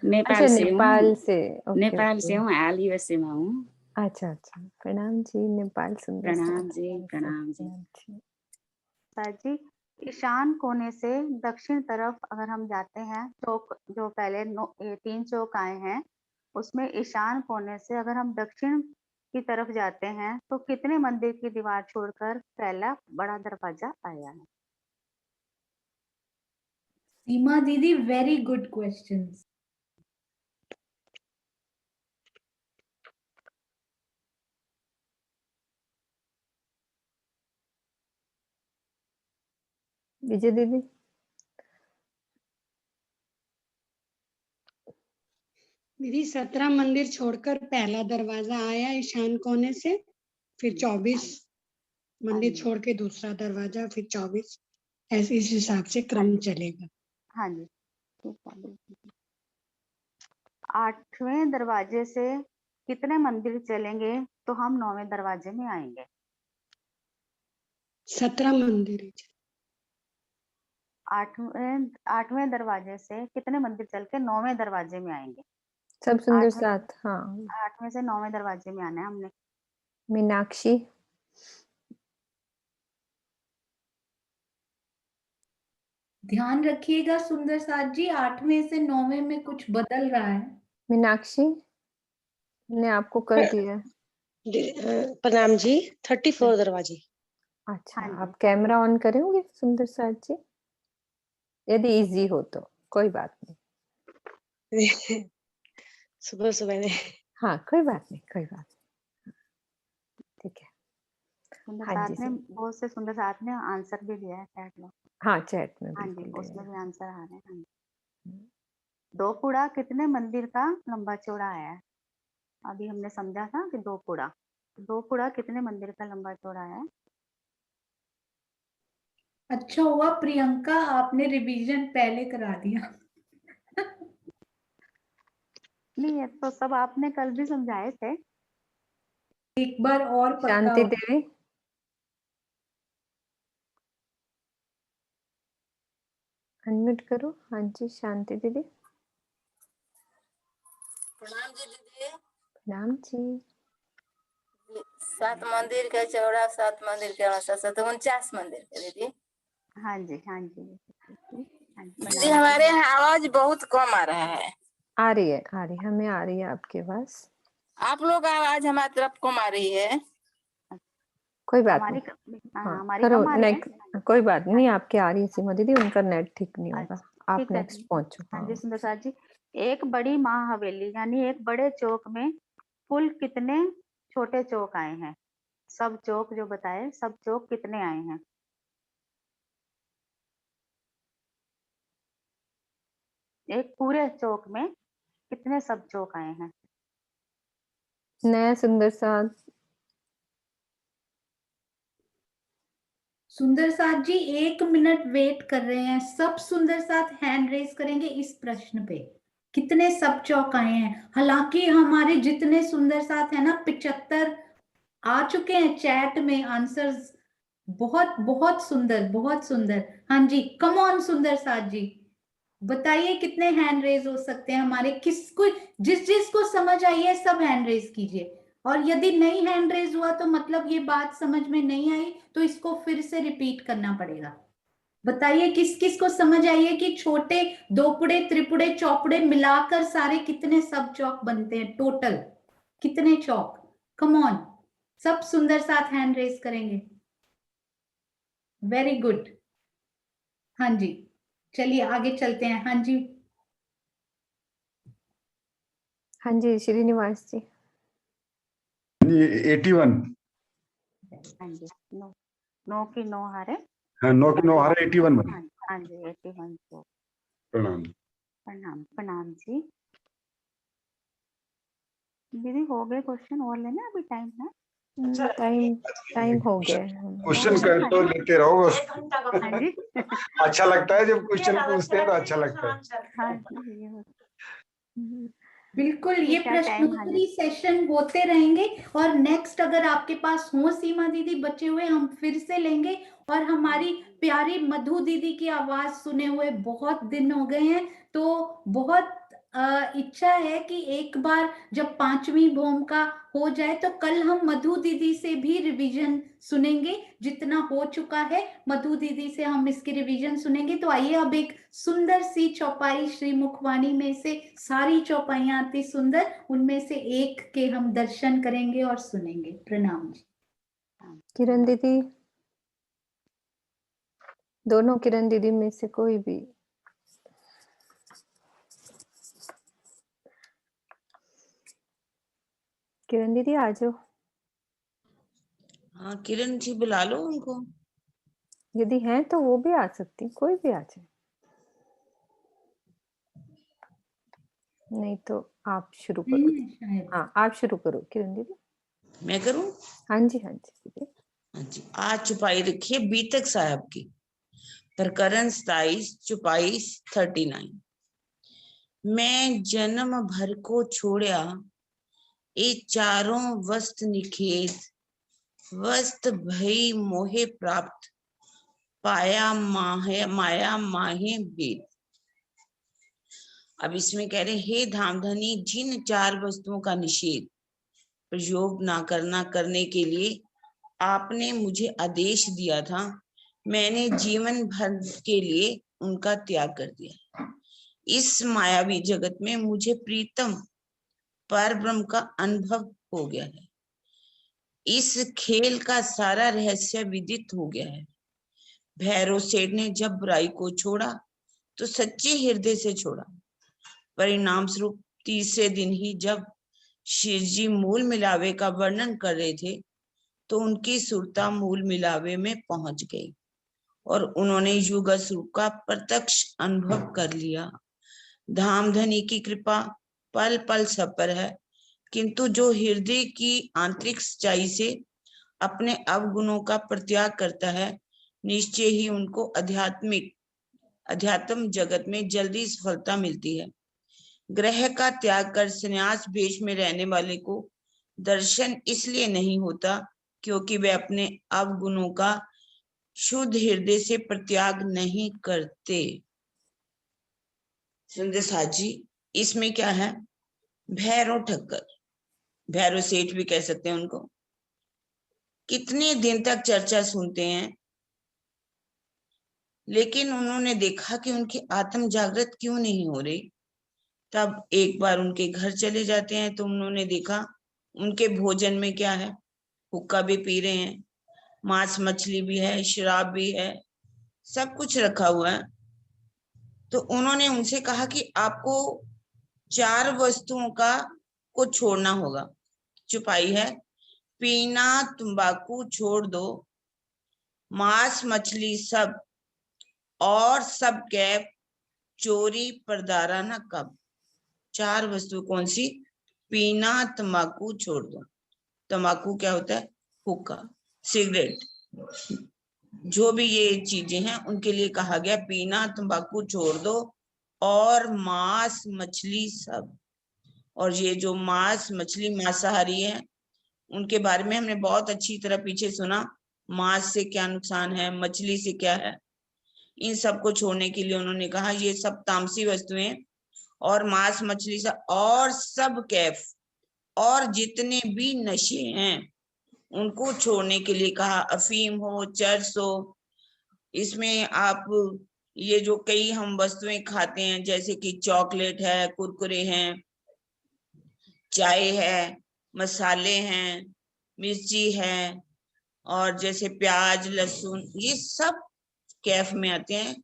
नेपाल अच्छा, से हूँ। नेपाल से। ओके नेपाल से ओके। हूँ, हाल यूएसए में हूँ। अच्छा अच्छा, प्रणाम जी। नेपाल सुंदर साथ प्रणाम जी, प्रणाम जी। सर जी, ईशान कोने से दक्षिण तरफ अगर हम जाते हैं, चौक जो पहले 3 चौक आए हैं, उसमें ईशान कोने से अगर हम दक्षिण की तरफ जाते हैं तो कितने मंदिर की दीवार छोड़कर पहला बड़ा दरवाजा आया है? सीमा दीदी, वेरी गुड क्वेश्चंस। विजय दीदी। दीदी 17 मंदिर छोड़कर पहला दरवाजा आया ईशान कोने से, फिर 24 मंदिर छोड़ के दूसरा दरवाजा, फिर 24, ऐसे इस हिसाब से क्रम चलेगा। हाँ जी, ठीक है। 8वें दरवाजे से कितने मंदिर चलेंगे तो हम 9वें दरवाजे में आएंगे? 17 मंदिर। 8वें दरवाजे से कितने मंदिर चल के 9वें दरवाजे में आएंगे? सब सुंदर 8वें साथ, हाँ। 8वें से 9वें दरवाजे में आना है हमने। मीनाक्षी। ध्यान रखिएगा सुंदर साथ जी, 8वें से 9वें में कुछ बदल रहा है। मीनाक्षी ने आपको कर दिया। प्रणाम जी। 34 दरवाजे। अच्छा, हाँ जी, आप कैमरा ऑन करेंगे सुंदर साथ जी, यदि इजी हो तो? कोई बात नहीं। सुबह सुबह में। हाँ, कोई बात नहीं, कोई बात नहीं, ठीक है। सुंदर हाँ जी साथ ने सर। बहुत से सुंदर साथ ने आंसर भी दिया है चैट में। हाँ, चैट में हाँ जी, बिल्कुल उसमें दिया भी आंसर आ रहे हैं। हाँ जी। है। 2 पुड़ा कितने मंदिर का लंबा चौड़ा है? अभी हमने समझा था कि 2 पुड़ा कितने मंदिर का लंबा चौड़ा है? अच्छा हुआ प्रियंका, आपने रिवीजन पहले करा दिया। नहीं, ये तो सब आपने कल भी समझाए थे। एक बार और पक्का शांति हो। देवी। अनम्यूट करो। हाँ जी, शांति दीदी। प्रणाम जी दीदी। प्रणाम जी। 7 मंदिर के चौड़ा, 7 मंदिर के औसत, तो 49 मंदिर के दीदी। हाँ जी, हाँ जी, हाँ जी, दीदी प्रणाम हमारे जी। यहाँ आवाज बहुत कम आ रहा है। आ रही है, आ रही है, हमें आ रही है आपके पास। आप लोग आवाज हमारी तरफ कम आ रही है। कोई बात हमारी नहीं। हाँ, हमारी करो कम आ रही है। नेक्स्ट। कोई बात नहीं, आपकी आ रही है सीमा दीदी, उनका नेट ठीक नहीं होगा। अच्छा, आप ठीक है नेक्स्ट जी। पहुंचो। हाँ हाँ। जी, सुंदर साथ जी, एक बड़ी महाहवेली यानी एक बड़े चौक में कुल कितने छोटे चौक आए हैं? सब चौक जो बताए, सब चौक कितने आए हैं? एक पूरे चौक में कितने सब चौक आए हैं? नया सुंदर साथ। सुंदर साथ जी 1 मिनट वेट कर रहे हैं। सब सुंदर साथ हैंड रेज करेंगे इस प्रश्न पे। कितने सब चौक आए हैं? हालांकि हमारे जितने सुंदर साथ है ना 75 आ चुके हैं चैट में आंसर्स। बहुत बहुत सुंदर, बहुत सुंदर। हाँ जी, कम ऑन सुंदर साथ जी, बताइए कितने हैंड रेज हो सकते हैं हमारे? किसको, जिस जिसको समझ आई है सब हैंड रेज कीजिए। और यदि नहीं हैंड रेज हुआ तो मतलब ये बात समझ में नहीं आई, तो इसको फिर से रिपीट करना पड़ेगा। बताइए किस किस को समझ आई है कि छोटे दोपड़े त्रिपुड़े चौपड़े मिलाकर सारे कितने सब चौक बनते हैं? टोटल कितने चौक? कम ऑन, सब सुंदर साथ हैंड रेज करेंगे। Very good. हाँ जी, चलिए आगे चलते हैं। हाँ जी, हाँ जी श्रीनिवास जी। 81। हाँ जी, 9 की 9 हारे। हाँ 9 की 9 हारे 81 बने। हाँ जी 81 को प्रणाम। प्रणाम। प्रणाम जी। दीदी हो गए क्वेश्चन और लेना अभी टाइम है? टाइम हो गया है। क्वेश्चन कर तो लेते रहो बस। हाँ जी अच्छा लगता है जब क्वेश्चन पूछते हैं तो अच्छा लगता है। हाँ जी, ये बिल्कुल। ये ठीक है, टाइम प्रश्नोत्तरी सेशन होते रहेंगे और नेक्स्ट अगर आपके पास हो सीमा दीदी बचे हुए, हम फिर से लेंगे। और हमारी प्यारी मधु दीदी की आवाज सुने हुए बहुत दिन हो गए हैं, तो बहुत इच्छा है कि एक बार जब 5वीं भूमिका हो जाए तो कल हम मधु दीदी से भी रिवीजन सुनेंगे। जितना हो चुका है मधु दीदी से हम इसकी रिवीजन सुनेंगे। तो आइए अब एक सुंदर सी चौपाई श्री मुखवाणी में से, सारी चौपाइयां आती सुंदर, उनमें से एक के हम दर्शन करेंगे और सुनेंगे। प्रणाम जी। किरण दीदी, दोनों किरण दीदी में से कोई भी। किरण दीदी आ जाओ। हाँ किरण जी बुला लो उनको। यदि हैं तो वो भी आ सकती, कोई भी आ जाए। नहीं तो आप शुरू करो। हाँ आप शुरू करो किरण दीदी। मैं करूं? हाँ जी हाँ जी दीदी। हाँ जी, आज चुपाई रखिए बीतक साहब की, प्रकरण 27, चुपाई 39। मैं जन्म भर को छोड़ा ये चारों वस्त निखेत, वस्त भई मोहे प्राप्त, पाया माया माहे भेद। अब इसमें कह रहे, हे धामधनी, जिन 4 वस्तुओं का निषेध प्रयोग ना करने के लिए आपने मुझे आदेश दिया था, मैंने जीवन भर के लिए उनका त्याग कर दिया। इस मायावी जगत में मुझे प्रीतम परब्रह्म का अनुभव हो गया है। इस खेल का सारा रहस्य विदित हो गया है। भैरव सेठ ने जब बुराई को छोड़ा तो सच्चे हृदय से छोड़ा। परिणाम स्वरूप तीसरे दिन ही जब शिव जी मूल मिलावे का वर्णन कर रहे थे तो उनकी सुरता मूल मिलावे में पहुंच गई और उन्होंने युग स्वरूप का प्रत्यक्ष अनुभव कर लिया। धामधनी की कृपा पल पल सब पर है, किंतु जो हृदय की आंतरिक सच्चाई से अपने अवगुणों का परित्याग करता है, निश्चय ही उनको अध्यात्म जगत में जल्दी सफलता मिलती है। ग्रह का त्याग कर संन्यास भेष में रहने वाले को दर्शन इसलिए नहीं होता क्योंकि वे अपने अवगुणों का शुद्ध हृदय से परित्याग नहीं करते। सुंदर साथ जी, इसमें क्या है? भैरव ठक्कर, भैरव सेठ भी कह सकते हैं उनको, कितने दिन तक चर्चा सुनते हैं, लेकिन उन्होंने देखा कि उनकी आत्म जागृत क्यों नहीं हो रही। तब एक बार उनके घर चले जाते हैं तो उन्होंने देखा उनके भोजन में क्या है, हुक्का भी पी रहे हैं, मांस मछली भी है, शराब भी है, सब कुछ रखा हुआ है। तो उन्होंने उनसे कहा कि आपको 4 वस्तुओं को छोड़ना होगा। चुपाई है, पीना तंबाकू छोड़ दो, मांस मछली सब, और सब गैप, चोरी परदारा न कब। 4 वस्तु कौन सी? पीना तंबाकू छोड़ दो। तंबाकू क्या होता है? हुक्का, सिगरेट। जो भी ये चीजें हैं उनके लिए कहा गया पीना तंबाकू छोड़ दो और मांस मछली सब। और ये जो मांस मछली मांसाहारी है उनके बारे में हमने बहुत अच्छी तरह पीछे सुना, मांस से क्या नुकसान है, मछली से क्या है। इन सब को छोड़ने के लिए उन्होंने कहा ये सब तामसी वस्तुएं और मांस मछली से और सब कैफ और जितने भी नशे हैं उनको छोड़ने के लिए कहा। अफीम हो, चर्स हो, इसमें आप ये जो कई हम वस्तुएं खाते हैं जैसे कि चॉकलेट है, कुरकुरे हैं, चाय है, मसाले हैं, मिर्ची है और जैसे प्याज लहसुन, ये सब कैफ में आते हैं।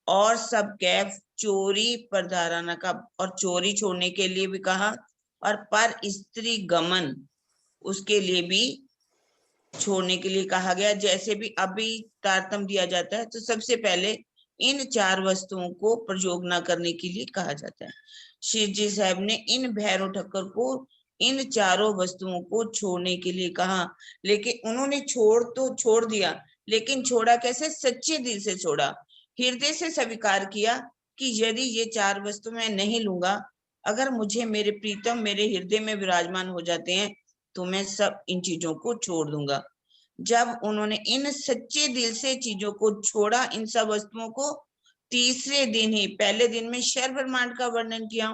और सब कैफ चोरी परधाराना का, और चोरी छोड़ने के लिए भी कहा, और पर स्त्री गमन उसके लिए भी छोड़ने के लिए कहा गया। जैसे भी अभी तारतम्य दिया जाता है तो सबसे पहले इन 4 वस्तुओं को प्रयोग न करने के लिए कहा जाता है। श्री जी साहब ने इन भैरव ठक्कर को इन 4 वस्तुओं को छोड़ने के लिए कहा, लेकिन उन्होंने छोड़ दिया, लेकिन छोड़ा कैसे? सच्चे दिल से छोड़ा, हृदय से स्वीकार किया कि यदि ये 4 वस्तु मैं नहीं लूंगा, अगर मुझे मेरे प्रीतम मेरे हृदय में विराजमान हो जाते हैं तो मैं सब इन चीजों को छोड़ दूंगा। जब उन्होंने इन सच्चे दिल से चीजों को छोड़ा, इन सब वस्तुओं को, तीसरे दिन ही, पहले दिन में शर ब्रह्मांड का वर्णन किया,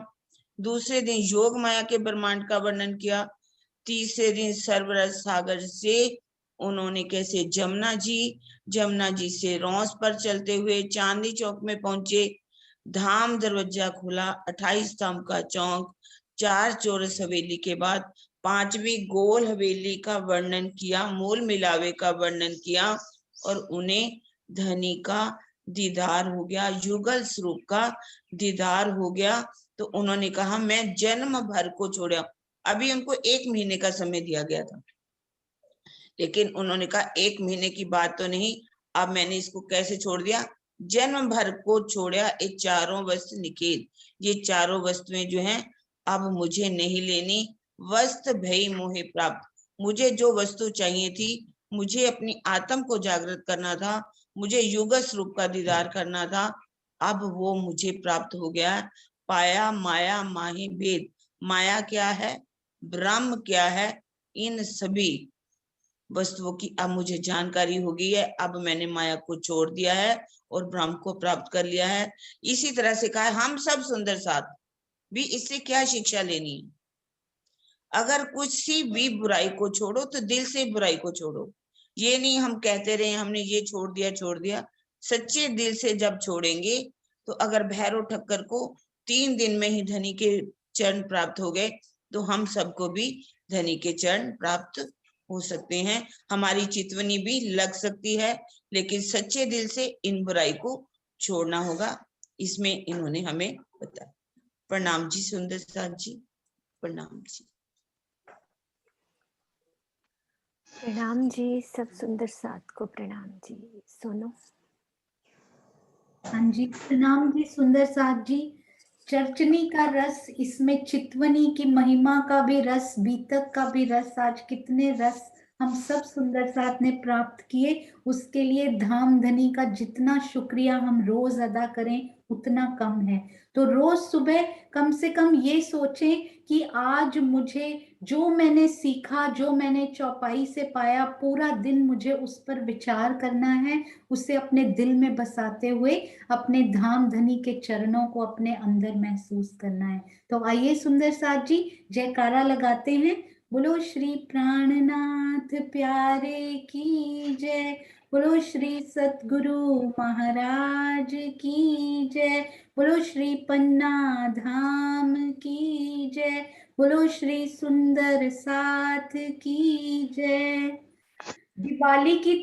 दूसरे दिन योग माया के ब्रह्मांड का वर्णन किया, तीसरे दिन सर्वरस सागर से उन्होंने कैसे जमुना जी से रौस पर चलते हुए चांदनी चौक में पहुंचे, धाम दरवाजा खुला, 28 धाम का चौक, 4 चौरस हवेली के बाद 5वीं गोल हवेली का वर्णन किया, मूल मिलावे का वर्णन किया, और उन्हें धनी का दीदार हो गया, युगल स्वरूप का दीदार हो गया। तो उन्होंने कहा मैं जन्म भर को छोड़ा। अभी उनको 1 महीने का समय दिया गया था, लेकिन उन्होंने कहा 1 महीने की बात तो नहीं, अब मैंने इसको कैसे छोड़ दिया? जन्म भर को छोड़ा। ये 4 वस्तु निकेल, ये 4 वस्तुएं जो हैं अब मुझे नहीं लेनी। वस्त भई मोहे प्राप्त, मुझे जो वस्तु चाहिए थी, मुझे अपनी आत्म को जागृत करना था, मुझे युग स्वरूप का दीदार करना था, अब वो मुझे प्राप्त हो गया। पाया माया माही भेद, माया क्या है, ब्रह्म क्या है, इन सभी वस्तुओं की अब मुझे जानकारी हो गई है। अब मैंने माया को छोड़ दिया है और ब्रह्म को प्राप्त कर लिया है। इसी तरह से कहा हम सब सुंदर साथ भी इससे क्या शिक्षा लेनी है? अगर कुछ सी भी बुराई को छोड़ो तो दिल से बुराई को छोड़ो। ये नहीं हम कहते रहे हमने ये छोड़ दिया। सच्चे दिल से जब छोड़ेंगे तो अगर भैरव ठक्कर को 3 दिन में ही धनी के चरण प्राप्त हो गए तो हम सबको भी धनी के चरण प्राप्त हो सकते हैं। हमारी चितवनी भी लग सकती है, लेकिन सच्चे दिल से इन बुराई को छोड़ना होगा। इसमें इन्होंने हमें बताया। प्रणाम जी सुंदर साथ जी, प्रणाम जी। प्रणाम जी, सब सुंदर साथ को प्रणाम जी। सोनो। हाँ जी, प्रणाम जी सुंदर साथ जी। चर्चनी का रस, इसमें चितवनी की महिमा का भी रस, बीतक का भी रस, आज कितने रस हम सब सुंदर साथ ने प्राप्त किए। उसके लिए धाम धनी का जितना शुक्रिया हम रोज अदा करें उतना कम है। तो रोज सुबह कम से कम ये सोचें कि आज मुझे जो मैंने सीखा, जो मैंने चौपाई से पाया, पूरा दिन मुझे उस पर विचार करना है, उसे अपने दिल में बसाते हुए अपने धाम धनी के चरणों को अपने अंदर महसूस करना है। तो आइए सुंदर साथ जी जयकारा लगाते हैं। बोलो श्री प्राणनाथ प्यारे की जय, बोलो श्री सतगुरु महाराज की जय, बोलो श्री पन्ना धाम की जय, बोलो श्री सुंदर साथ की जय। दिवाली की